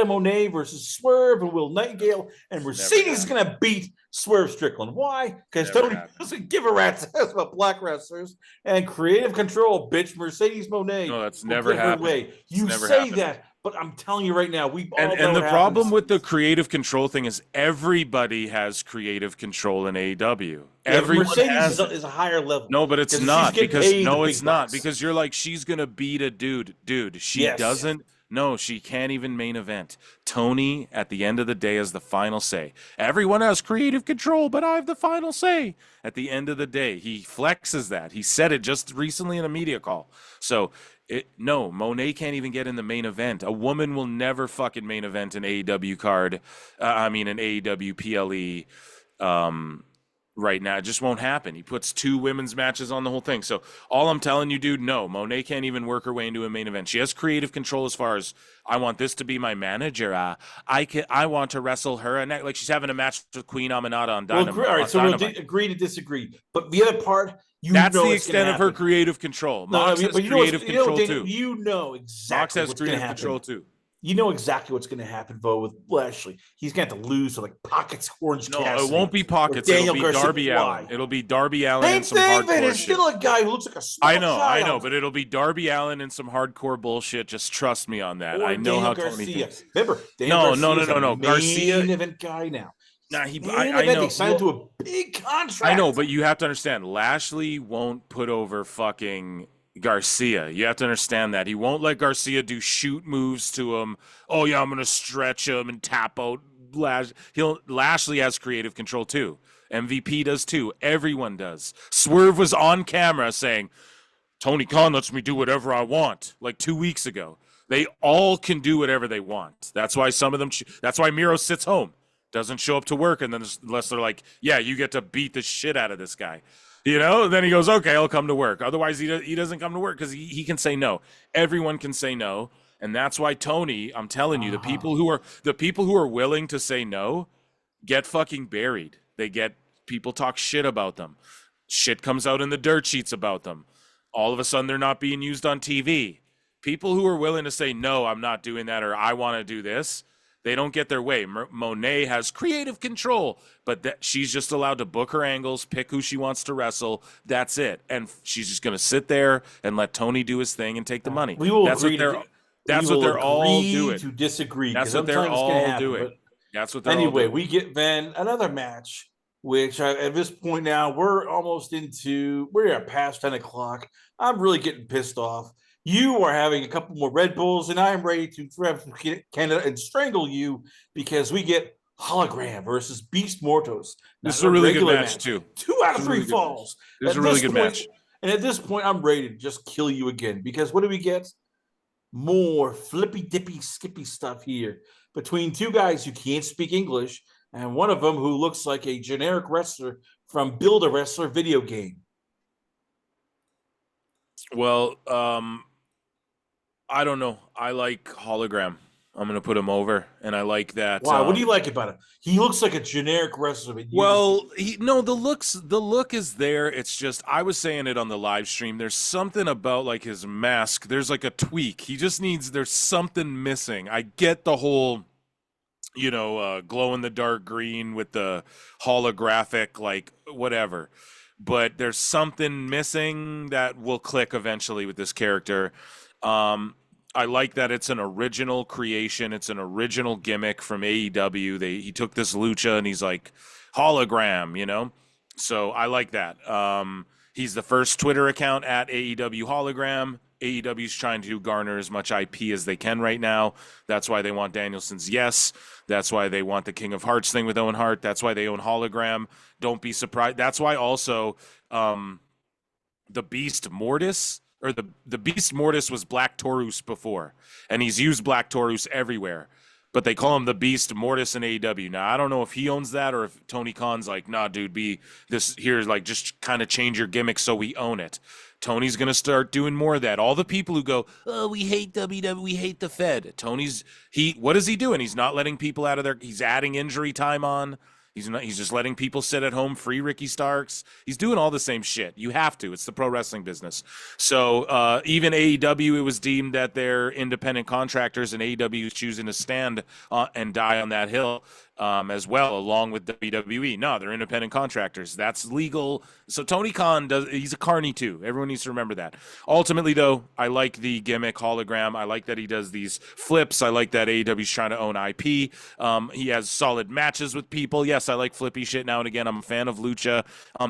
Moné versus Swerve and Will Nightingale, and Mercedes is going to beat Swerve Strickland. Why? Because Tony doesn't give a rat's ass about black wrestlers and creative control, bitch. Mercedes Moné. No, that's never happened. You say that, But I'm telling you right now, we all know And what the problem happens. with the creative control thing is everybody has creative control in AEW. Yeah, but Everyone Mercedes has it. is a higher level No, but it's because she's not getting because paid the no, it's big not bucks. because you're like she's gonna beat a dude. Dude, she Yes. doesn't. No, she can't even main event. Tony, at the end of the day, has the final say. Everyone has creative control, but I have the final say. At the end of the day, he flexes that. He said it just recently in a media call. So, no, Monet can't even get in the main event. A woman will never fucking main event an AEW card. An AEW PLE. Right now. It just won't happen. He puts 2 women's matches on the whole thing. So all I'm telling you, dude, no, Monet can't even work her way into a main event. She has creative control as far as I want this to be my manager. I want to wrestle her, and like she's having a match with Queen Aminata on Well, Dynamite. all right. So we'll agree to disagree. But the other part, you That's know, the it's going to extent of her happen. creative control. No, Mox has but you know creative control Dana, too. you know Mox exactly has what's going to creative happen. control too. You know exactly what's going to happen, Bo, with Lashley. He's going to have to lose to like Pockets, Orange No, Cassidy. it won't be Pockets. It'll be Darby Allin. It'll be Darby Allin Same and some thing, but hardcore it's shit. still a guy who looks like a small I know, but it'll be Darby Allin and some hardcore bullshit. Just trust me on that. Or I know Daniel how Garcia. Tony thinks. Remember, Daniel No. Garcia, main event guy now. Nah, I know. They signed him to a big contract. I know, but you have to understand, Lashley won't put over fucking Garcia. You have to understand that. He won't let Garcia do shoot moves to him. Oh yeah, I'm gonna stretch him and tap out Lashley has creative control too. MVP does too. Everyone does. Swerve was on camera saying, Tony Khan lets me do whatever I want, like 2 weeks ago. They all can do whatever they want. That's why some of them. That's why Miro sits home, doesn't show up to work, and then unless they're like, "Yeah, you get to beat the shit out of this guy," then he goes, "Okay, I'll come to work." Otherwise, he doesn't come to work because he can say no. Everyone can say no, and that's why Tony. I'm telling you, the people who are willing to say no get fucking buried. They get people talk shit about them. Shit comes out in the dirt sheets about them. All of a sudden, they're not being used on TV. People who are willing to say, no, I'm not doing that, or I want to do this, they don't get their way. Monet has creative control, but she's just allowed to book her angles, pick who she wants to wrestle. That's it. And she's just going to sit there and let Tony do his thing and take the money. We will That's agree that's what they're all doing. to disagree. That's what they're all doing. That's what they're all doing. Anyway, we get then another match, which at this point now we're past 10 o'clock. I'm really getting pissed off. You are having a couple more Red Bulls, and I'm ready to grab Canada and strangle you because we get Hologram versus Beast Mortos. This is a really good match too. 2 out of 3 falls. This is a really good match. And at this point, I'm ready to just kill you again because what do we get? More flippy dippy skippy stuff here between 2 guys who can't speak English and one of them who looks like a generic wrestler from Build a Wrestler video game. Well, I don't know. I like Hologram. I'm going to put him over, and I like that. Why? What do you like about him? He looks like a generic wrestler. The look is there. It's just, I was saying it on the live stream. There's something about like his mask. There's like a tweak. There's something missing. I get the whole, glow in the dark green with the holographic, like whatever. But there's something missing that will click eventually with this character. I like that it's an original creation. It's an original gimmick from AEW. He took this lucha and he's like hologram, So I like that. He's the first Twitter account at AEW hologram. AEW's trying to garner as much IP as they can right now. That's why they want Danielson's yes. That's why they want the King of Hearts thing with Owen Hart. That's why they own hologram. Don't be surprised. That's why also the Beast Mortis, or the Beast Mortis was Black Taurus before, and he's used Black Taurus everywhere. But they call him the Beast Mortis in AEW. Now, I don't know if he owns that or if Tony Khan's like, nah, dude, just kind of change your gimmick so we own it. Tony's going to start doing more of that. All the people who go, oh, we hate WWE, we hate the Fed. What is he doing? He's not letting people out of he's adding injury time on. He's not. He's just letting people sit at home, free Ricky Starks. He's doing all the same shit. You have to. It's the pro wrestling business. So even AEW, it was deemed that they're independent contractors, and AEW is choosing to stand and die on that hill as well, along with WWE. No, they're independent contractors. That's legal. So Tony Khan he's a carny too. Everyone needs to remember that. Ultimately, though, I like the gimmick hologram. I like that he does these flips. I like that AEW's trying to own IP. He has solid matches with people. Yes, I like flippy shit now and again. I'm a fan of Lucha.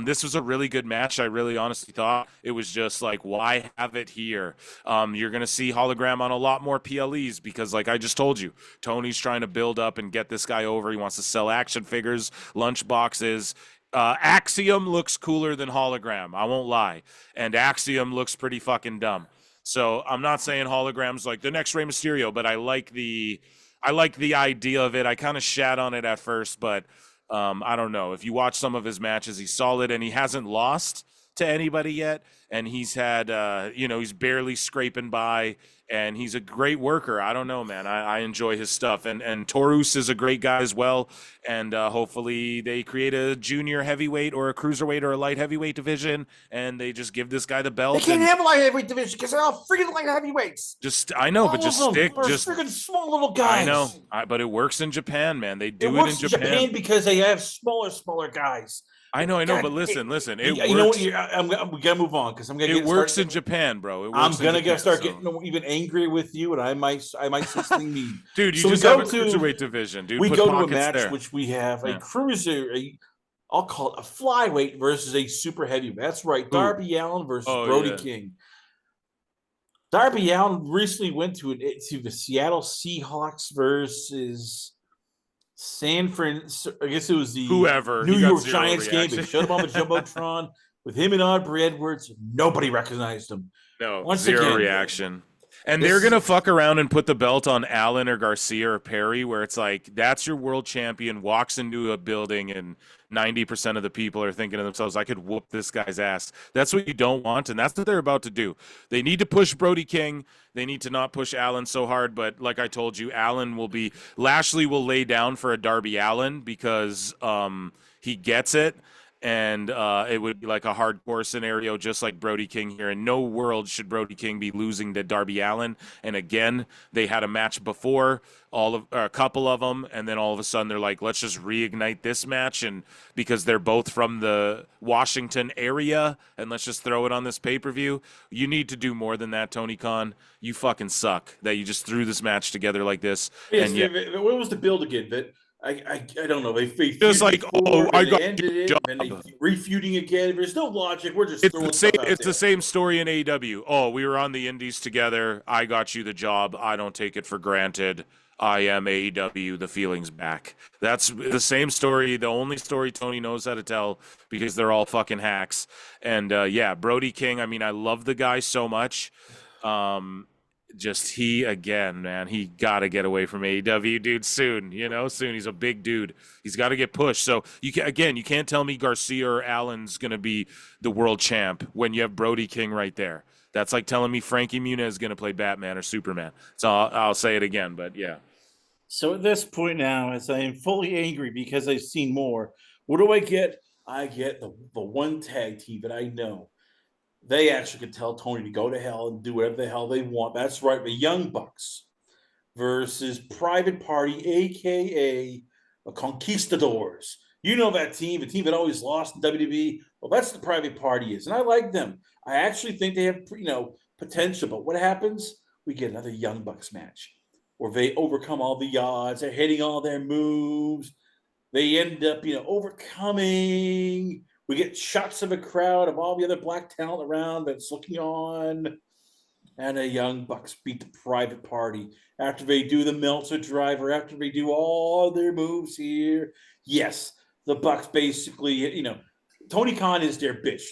This was a really good match. I really honestly thought it was just like, why have it here? You're going to see hologram on a lot more PLEs because, like I just told you, Tony's trying to build up and get this guy over. He wants to sell action figures, lunch boxes. Axiom looks cooler than hologram. I won't lie. And Axiom looks pretty fucking dumb. So I'm not saying holograms like the next Rey Mysterio, but I like the idea of it. I kind of shat on it at first, but I don't know. If you watch some of his matches, he's solid and he hasn't lost to anybody yet. And he's had, he's barely scraping by, and he's a great worker. I don't know, man. I enjoy his stuff. And Taurus is a great guy as well. And hopefully they create a junior heavyweight or a cruiserweight or a light heavyweight division, and they just give this guy the belt. They can't have a light heavyweight division because they're all freaking light heavyweights. I know, but just stick. Just freaking small little guys. I know, but it works in Japan, man. They do it in Japan because they have smaller guys. I know, but listen. It you know what? We gotta move on because I'm gonna. It works in Japan, bro. I'm gonna start getting even angry with you, and I might say something mean. Dude, you just have a cruiserweight division, dude. We go to a match which we have a cruiser. I'll call it a flyweight versus a super heavyweight. That's right, Darby Allin versus Brody King. Darby Allin recently went to the Seattle Seahawks versus San Francisco. I guess it was the New York Giants game. They showed him on the jumbotron with him and Aubrey Edwards. Nobody recognized him. No, zero reaction. And they're going to fuck around and put the belt on Allen or Garcia or Perry, where it's like, that's your world champion, walks into a building, and 90% of the people are thinking to themselves, I could whoop this guy's ass. That's what you don't want, and that's what they're about to do. They need to push Brody King. They need to not push Allen so hard, but like I told you, Lashley will lay down for a Darby Allin because he gets it. And it would be like a hardcore scenario, just like Brody King here. In no world should Brody King be losing to Darby Allin. And again, they had a match before, a couple of them, and then all of a sudden they're like, let's just reignite this match, and because they're both from the Washington area, and let's just throw it on this pay-per-view. You need to do more than that, Tony Khan. You fucking suck that you just threw this match together like this. Yes, and what was the build again, Vic? I don't know. They just like, I got ended it, and they refuting again. There's no logic. We're just it's the same story in AEW. Oh, we were on the indies together. I got you the job. I don't take it for granted. I am AEW. The feeling's back. That's the same story. The only story Tony knows how to tell, because they're all fucking hacks. And Brody King. I mean, I love the guy so much. Just man, he got to get away from AEW, dude, soon. He's a big dude. He's got to get pushed. So you can't tell me Garcia or Allen's going to be the world champ when you have Brody King right there. That's like telling me Frankie Muniz is going to play Batman or Superman. So I'll say it again, but yeah. So at this point now, as I am fully angry because I've seen more, what do I get? I get the one tag team that I know. They actually could tell Tony to go to hell and do whatever the hell they want. That's right, the Young Bucks versus Private Party, a.k.a. the Conquistadors. You know that team, the team that always lost in WWE. Well, that's the Private Party is, and I like them. I actually think they have, potential. But what happens? We get another Young Bucks match where they overcome all the odds. They're hitting all their moves. They end up, overcoming. We get shots of a crowd of all the other black talent around that's looking on. And the Young Bucks beat the Private Party after they do the Meltzer Driver, after they do all their moves here. Yes, the Bucks basically, Tony Khan is their bitch.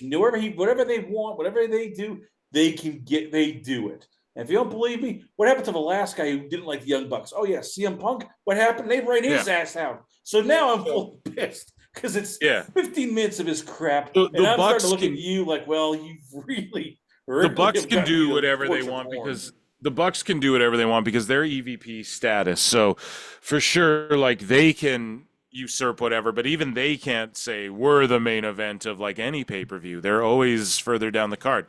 Whatever they want, whatever they do, they do it. And if you don't believe me, what happened to the last guy who didn't like the Young Bucks? Oh, yeah, CM Punk. What happened? They ran his ass out. So now I'm full pissed. Because it's 15 minutes of his crap. And I'm starting to look at you like, well, you really the Bucks can do whatever they want because the Bucks can do whatever they want because they're EVP status. So for sure, like they can usurp whatever, but even they can't say we're the main event of like any pay-per-view. They're always further down the card.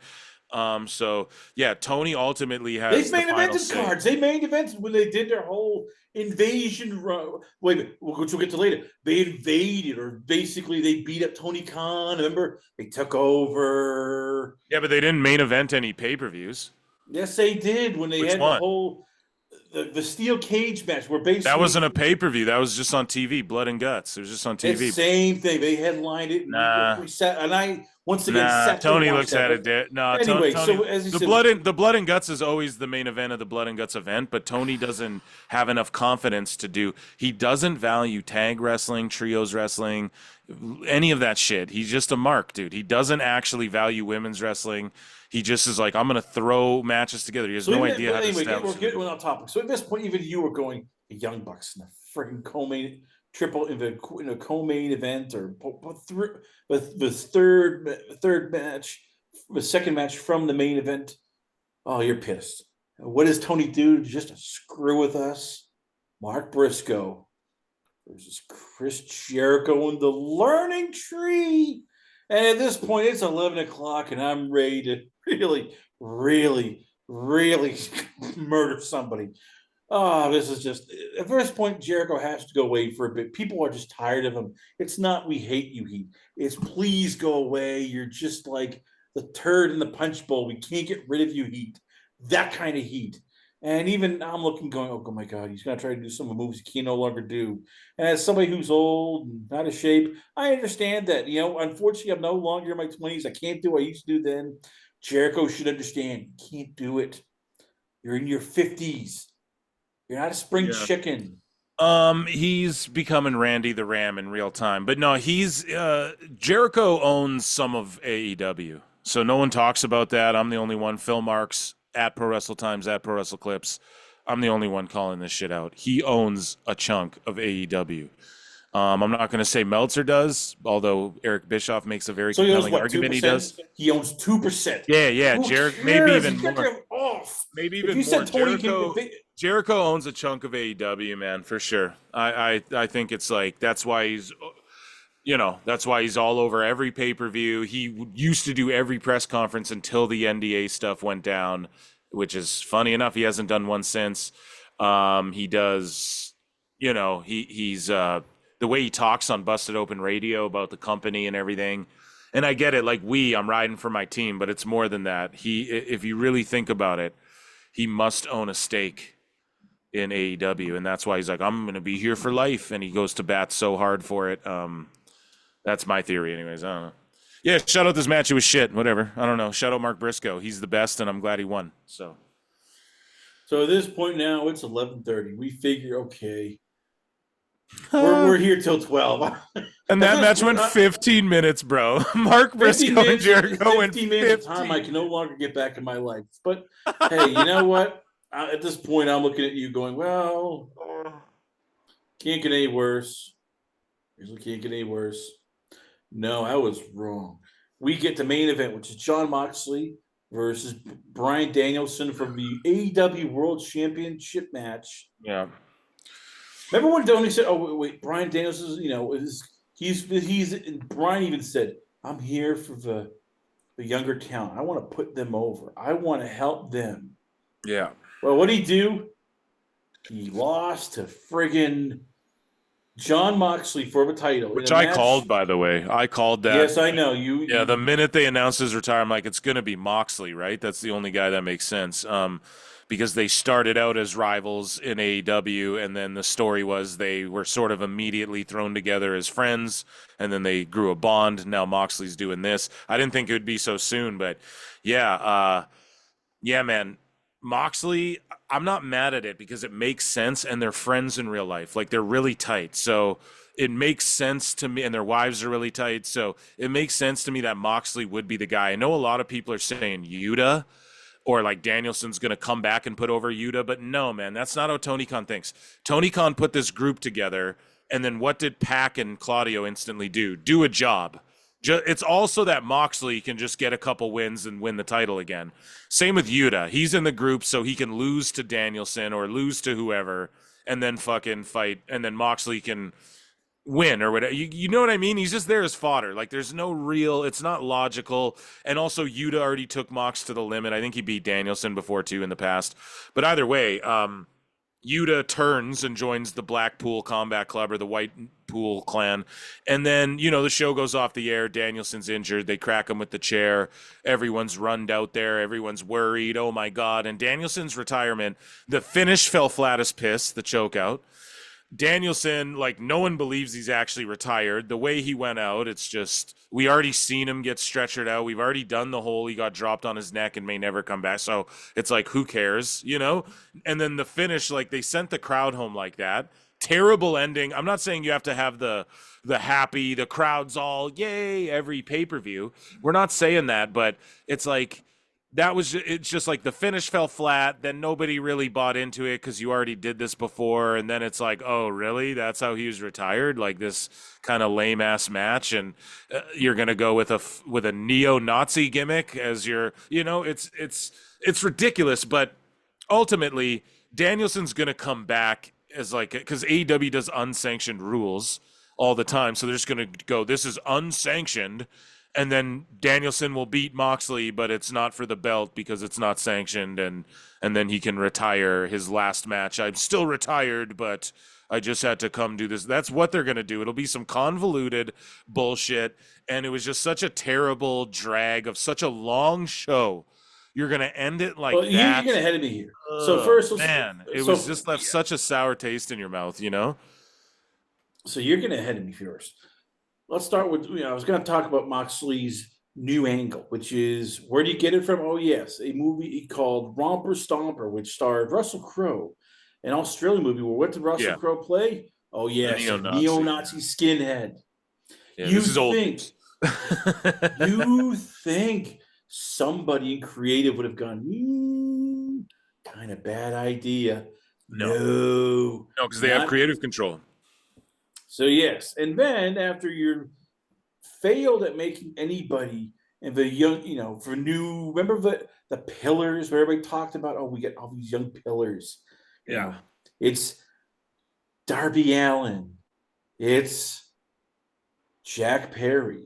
So yeah, Tony ultimately They've has the main final evented say. cards. They main evented when they did their whole invasion run. Wait a minute, which we'll get to later. They invaded, or basically they beat up Tony Khan. Remember, they took over. Yeah, but they didn't main event any pay-per-views. Yes, they did when they Which had the one? whole the steel cage match, where That wasn't basically a pay-per-view. That was just on TV, Blood and Guts. It was just on it's TV. same thing. They headlined it, and Nah. we sat, and I once again Nah, sat there and Tony watched looks that. at But it. No, anyway, Tony. so as you The said, blood and guts is always the main event of the blood and guts event, but Tony doesn't have enough confidence to do. He doesn't value tag wrestling, trios wrestling, any of that shit. He's just a mark, dude. He doesn't actually value women's wrestling. He just is like, I'm gonna throw matches together. He has so no even, idea but how to anyway, establish we're it. getting on topic. So at this point, even you were going the Young Bucks in the freaking co-main triple in a co-main event, or the third match, the second match from the main event. Oh, you're pissed. What does Tony do just to screw with us? Mark Briscoe versus Chris Jericho in the Learning Tree. And at this point, it's 11 o'clock, and I'm ready to really, really, really murder somebody. Oh, this is just at first point. Jericho has to go away for a bit. People are just tired of him. It's not we hate you, Heat. It's please go away. You're just like the turd in the punch bowl. We can't get rid of you, Heat. That kind of heat. And even I'm looking, going, oh my God, he's gonna try to do some of the moves he can no longer do. And as somebody who's old and out of shape, I understand that. Unfortunately, I'm no longer in my 20s. I can't do what I used to do then. Jericho should understand. You can't do it. You're in your 50s. You're not a spring Yeah. chicken. He's becoming Randy the Ram in real time. But no, he's Jericho owns some of AEW. So no one talks about that. I'm the only one. Phil Marks at Pro Wrestle Times, at Pro Wrestle Clips. I'm the only one calling this shit out. He owns a chunk of AEW. I'm not going to say Meltzer does, although Eric Bischoff makes a very So he owns compelling what, two argument he percent? does. He owns 2%. Yeah, yeah, Who maybe cares? even He got more. them off. Maybe If even you more. said Tony can, Jericho owns a chunk of AEW, man, for sure. I think it's like that's why he's all over every pay-per-view. He used to do every press conference until the NDA stuff went down, which is funny enough. He hasn't done one since. He does, he's the way he talks on Busted Open Radio about the company and everything. And I get it, like I'm riding for my team, but it's more than that. If you really think about it, he must own a stake in AEW, and that's why he's like, I'm going to be here for life, and he goes to bat so hard for it. That's my theory, anyways. I don't know. Yeah, shout out this match. It was shit. Whatever. I don't know. Shout out Mark Briscoe. He's the best, and I'm glad he won. So So at this point now, it's 11:30. We figure, okay, we're here till 12. And that match went 15 minutes, bro. Mark 15 Briscoe and minutes, Jericho went 15 minutes of time I can no longer get back in my life. But hey, you know what? At this point, I'm looking at you going, well, can't get any worse. Usually can't get any worse. No, I was wrong. We get the main event, which is Jon Moxley versus Bryan Danielson from the AEW World Championship match. Yeah. Remember when Tony said, "Oh wait, Bryan Danielson, he's." Bryan even said, "I'm here for the younger talent. I want to put them over. I want to help them." Yeah. Well, what did he do? He lost to friggin' Jon Moxley for the title. Which I called, by the way. I called that. Yes, I know. Yeah, the minute they announced his retirement, I'm like, it's going to be Moxley, right? That's the only guy that makes sense. Because they started out as rivals in AEW, and then the story was they were sort of immediately thrown together as friends, and then they grew a bond. Now Moxley's doing this. I didn't think it would be so soon, but yeah, man. Moxley, I'm not mad at it because it makes sense, and they're friends in real life. Like, they're really tight. So it makes sense to me, and their wives are really tight. So it makes sense to me that Moxley would be the guy. I know a lot of people are saying Yuta or like Danielson's going to come back and put over Yuta, but no, man, that's not how Tony Khan thinks. Tony Khan put this group together, and then what did Pac and Claudio instantly do? Do a job. It's also that Moxley can just get a couple wins and win the title again. Same with Yuta. He's in the group so he can lose to Danielson or lose to whoever and then fucking fight. And then Moxley can win or whatever. You know what I mean? He's just there as fodder. Like there's no real, it's not logical. And also Yuta already took Mox to the limit. I think he beat Danielson before too in the past. But either way, Yuta turns and joins the Blackpool Combat Club or the White Pool Clan. And then, the show goes off the air. Danielson's injured. They crack him with the chair. Everyone's runned out there. Everyone's worried. Oh my God. And Danielson's retirement, the finish fell flat as piss, the choke out. Danielson, like no one believes he's actually retired. The way he went out, it's just we already seen him get stretchered out. We've already done the whole he got dropped on his neck and may never come back. So it's like who cares, And then the finish, like they sent the crowd home like that. Terrible ending. I'm not saying you have to have the happy, the crowd's all yay every pay-per-view. We're not saying that, but it's like it's just like the finish fell flat, then nobody really bought into it because you already did this before, and then it's like, oh really, that's how he was retired, like this kind of lame ass match, and you're gonna go with a neo-Nazi gimmick as your, it's ridiculous. But ultimately Danielson's gonna come back as like, because AEW does unsanctioned rules all the time, so they're just gonna go, this is unsanctioned, and then Danielson will beat Moxley, but it's not for the belt because it's not sanctioned, and then he can retire his last match. I'm still retired, but I just had to come do this. That's what they're going to do. It'll be some convoluted bullshit, and it was just such a terrible drag of such a long show. You're going to end it like that. You're getting ahead of me here. So first, man, it was just left such a sour taste in your mouth, So you're getting ahead of me first. Let's start with, I was going to talk about Moxley's new angle, which is, where do you get it from? Oh, yes, a movie called Romper Stomper, which starred Russell Crowe, an Australian movie. Well, what did Russell Crowe play? Oh, yes, a neo-Nazi skinhead. Yeah, this is old. You think somebody in creative would have gone, kind of bad idea. No, because they have creative control. So yes, and then after you're failed at making anybody, and the young, for new, remember the pillars where everybody talked about, oh, we get all these young pillars. Yeah. It's Darby Allin. It's Jack Perry.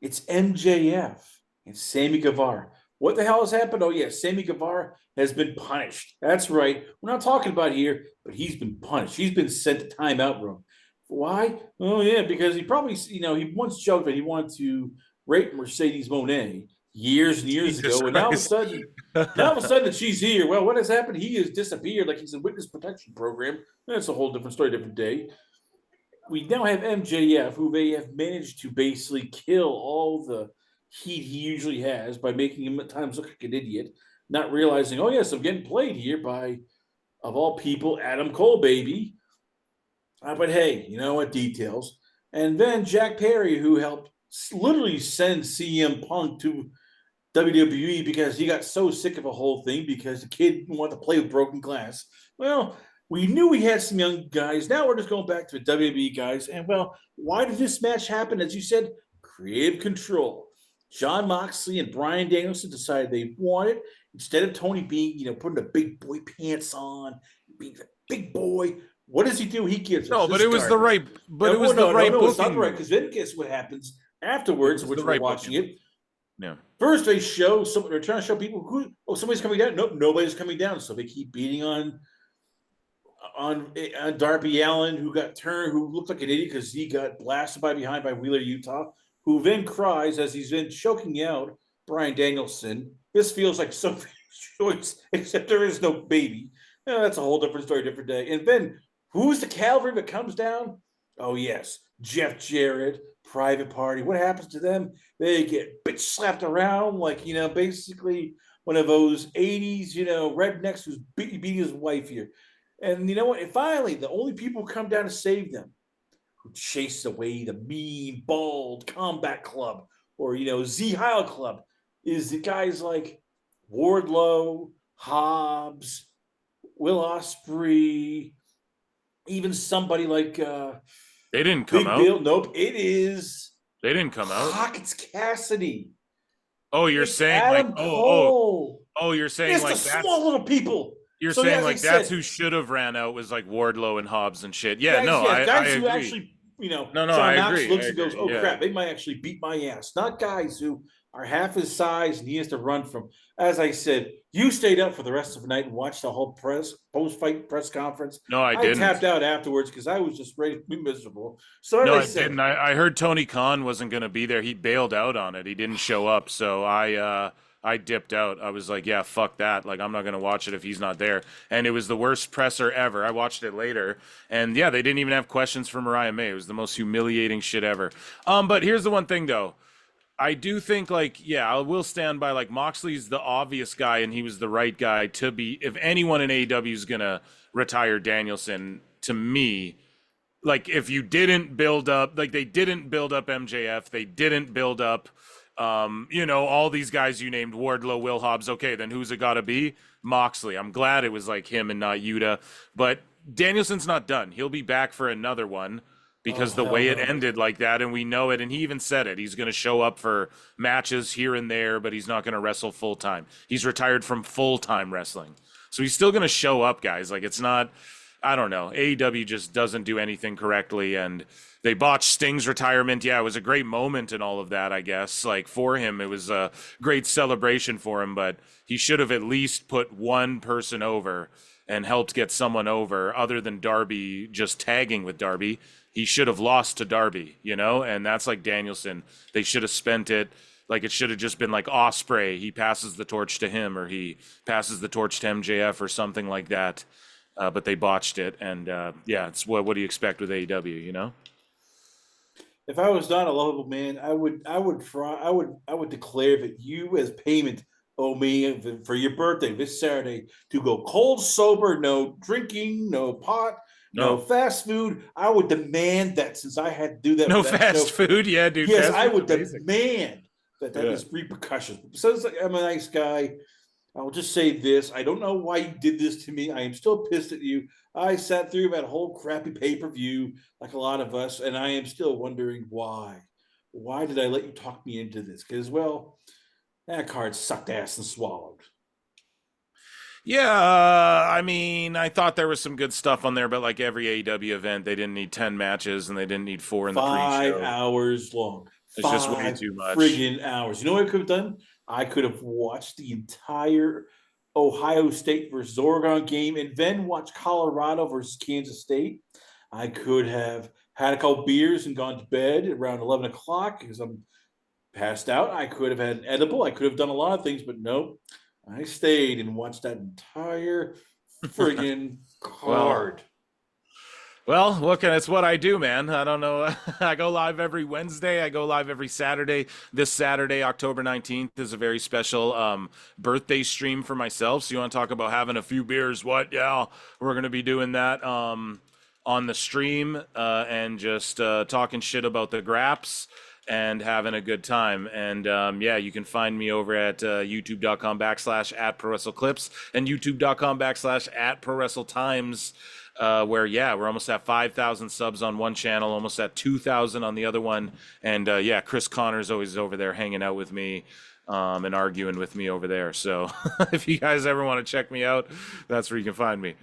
It's MJF and Sammy Guevara. What the hell has happened? Oh, yeah, Sammy Guevara has been punished. That's right. We're not talking about here, but he's been punished. He's been sent to timeout room. Why? Oh, yeah, because he probably, he once joked that he wanted to rape Mercedes Moné years and years ago. And now all of a sudden that she's here. Well, what has happened? He has disappeared like he's in witness protection program. That's a whole different story, different day. We now have MJF, who they have managed to basically kill all the heat he usually has by making him at times look like an idiot, not realizing, oh yes, I'm getting played here by, of all people, Adam Cole, baby. But hey, you know what? Details. And then Jack Perry, who helped literally send CM Punk to WWE because he got so sick of the whole thing because the kid wanted to play with broken glass. Well, we knew we had some young guys. Now we're just going back to the WWE guys. And well, why did this match happen? As you said, creative control. Jon Moxley and Bryan Danielson decided they wanted, instead of Tony being, putting the big boy pants on, being the big boy. What does he do? He gives no, but it was the right, but it was the right booking. It's not the right, because then guess what happens afterwards, which we're watching it. Yeah. First, they show something. They're trying to show people somebody's coming down. Nope, nobody's coming down. So they keep beating on Darby Allin, who got turned, who looked like an idiot because he got blasted by behind by Wheeler Utah, who then cries as he's been choking out Bryan Danielson. This feels like so choice, except there is no baby. That's a whole different story, different day. And then who's the cavalry that comes down? Oh, yes, Jeff Jarrett, Private Party. What happens to them? They get bitch slapped around like, basically one of those 80s, rednecks who's beating his wife here. And you know what? And finally, the only people who come down to save them, who chase away the mean, bald Combat Club or, Z Heil Club, is the guys like Wardlow, Hobbs, Will Ospreay, even somebody like they didn't come Big out. Bill. Nope, it is. They didn't come out. Hawkins Cassidy. Oh, you're saying Adam like Cole. Oh, you're saying it's like the small little people. You're So yeah, saying as I like that's said, who should have ran out was like Wardlow and Hobbs and shit. Yeah, guys, no, yeah, I guys who agree. actually, No, I John Knox agree. I looks and goes, agree. "Oh Yeah. crap, they might actually beat my ass." Not guys who are half his size and he has to run from. As I said, you stayed up for the rest of the night and watched the whole post fight press conference. No, I I didn't. tapped out afterwards because I was just ready to be miserable. So as No, I I said, didn't. I heard Tony Khan wasn't going to be there. He bailed out on it. He didn't show up. So I dipped out. I was like, yeah, fuck that. Like I'm not going to watch it if he's not there. And it was the worst presser ever. I watched it later. And yeah, they didn't even have questions for Mariah May. It was the most humiliating shit ever. But here's the one thing though. I do think like yeah, I will stand by like Moxley's the obvious guy and he was the right guy to be if anyone in AEW is going to retire Danielson to me like if you didn't build up like they didn't build up MJF, they didn't build up all these guys you named Wardlow, Will Hobbs, okay, then who's it got to be? Moxley. I'm glad it was like him and not Yuta, but Danielson's not done. He'll be back for another one oh because the hell way it no. ended like that and we know it and he even said it. He's going to show up for matches here and there, but he's not going to wrestle full time. He's retired from full-time wrestling. So he's still going to show up, guys. Like it's not I don't know. AEW just doesn't do anything correctly, and they botched Sting's retirement. Yeah, it was a great moment and all of that, I guess. Like for him, it was a great celebration for him, but he should have at least put one person over and helped get someone over other than Darby just tagging with Darby. He should have lost to Darby, and that's like Danielson. They should have spent it like it should have just been like Osprey. He passes the torch to him, or he passes the torch to MJF, or something like that. But they botched it, and yeah, it's what do you expect with AEW? If I was not a lovable man, I would declare that you as payment owe me for your birthday this Saturday to go cold sober, no drinking, no pot, no No, fast food. I would demand that since I had to do that for no that fast show. food. Yeah, dude, Yes, fast I food's would amazing. demand that Yeah. is repercussions. So like, I'm a nice guy. I'll just say this. I don't know why you did this to me. I am still pissed at you. I sat through that whole crappy pay-per-view like a lot of us, and I am still wondering why. Why did I let you talk me into this? Because, well, that card sucked ass and swallowed. Yeah, I mean, I thought there was some good stuff on there, but like every AEW event, they didn't need 10 matches and they didn't need 4 in the 5 pre-show. hours long. It's just way Five too much. friggin' hours. You know what I could have done? I could have watched the entire Ohio State versus Oregon game and then watched Colorado versus Kansas State. I could have had a couple beers and gone to bed around 11 o'clock because I'm passed out. I could have had an edible. I could have done a lot of things, but nope. I stayed and watched that entire friggin' Well, card. it's what I do, man. I don't know. I go live every Wednesday. I go live every Saturday. This Saturday, October 19th, is a very special birthday stream for myself. So you want to talk about having a few beers? What? Yeah, we're going to be doing that on the stream and just talking shit about the Graps and having a good time. And yeah, you can find me over at youtube.com/ at Pro Wrestle Clips and youtube.com/ at Pro Wrestle Times. Where yeah, we're almost at 5,000 subs on one channel, almost at 2,000 on the other one, and yeah, Chris Connor's always over there hanging out with me and arguing with me over there. So if you guys ever want to check me out, that's where you can find me.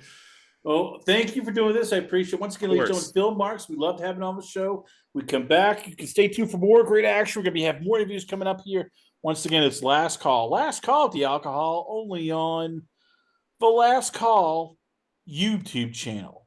Well, thank you for doing this. I appreciate it. Once again, Of ladies and gentlemen, course. Phil Marks. We loved having on the show. We come back. You can stay tuned for more great action. We're going to have more interviews coming up here. Once again, it's Last Call. Last Call at the Alcohol, only on the Last Call YouTube channel.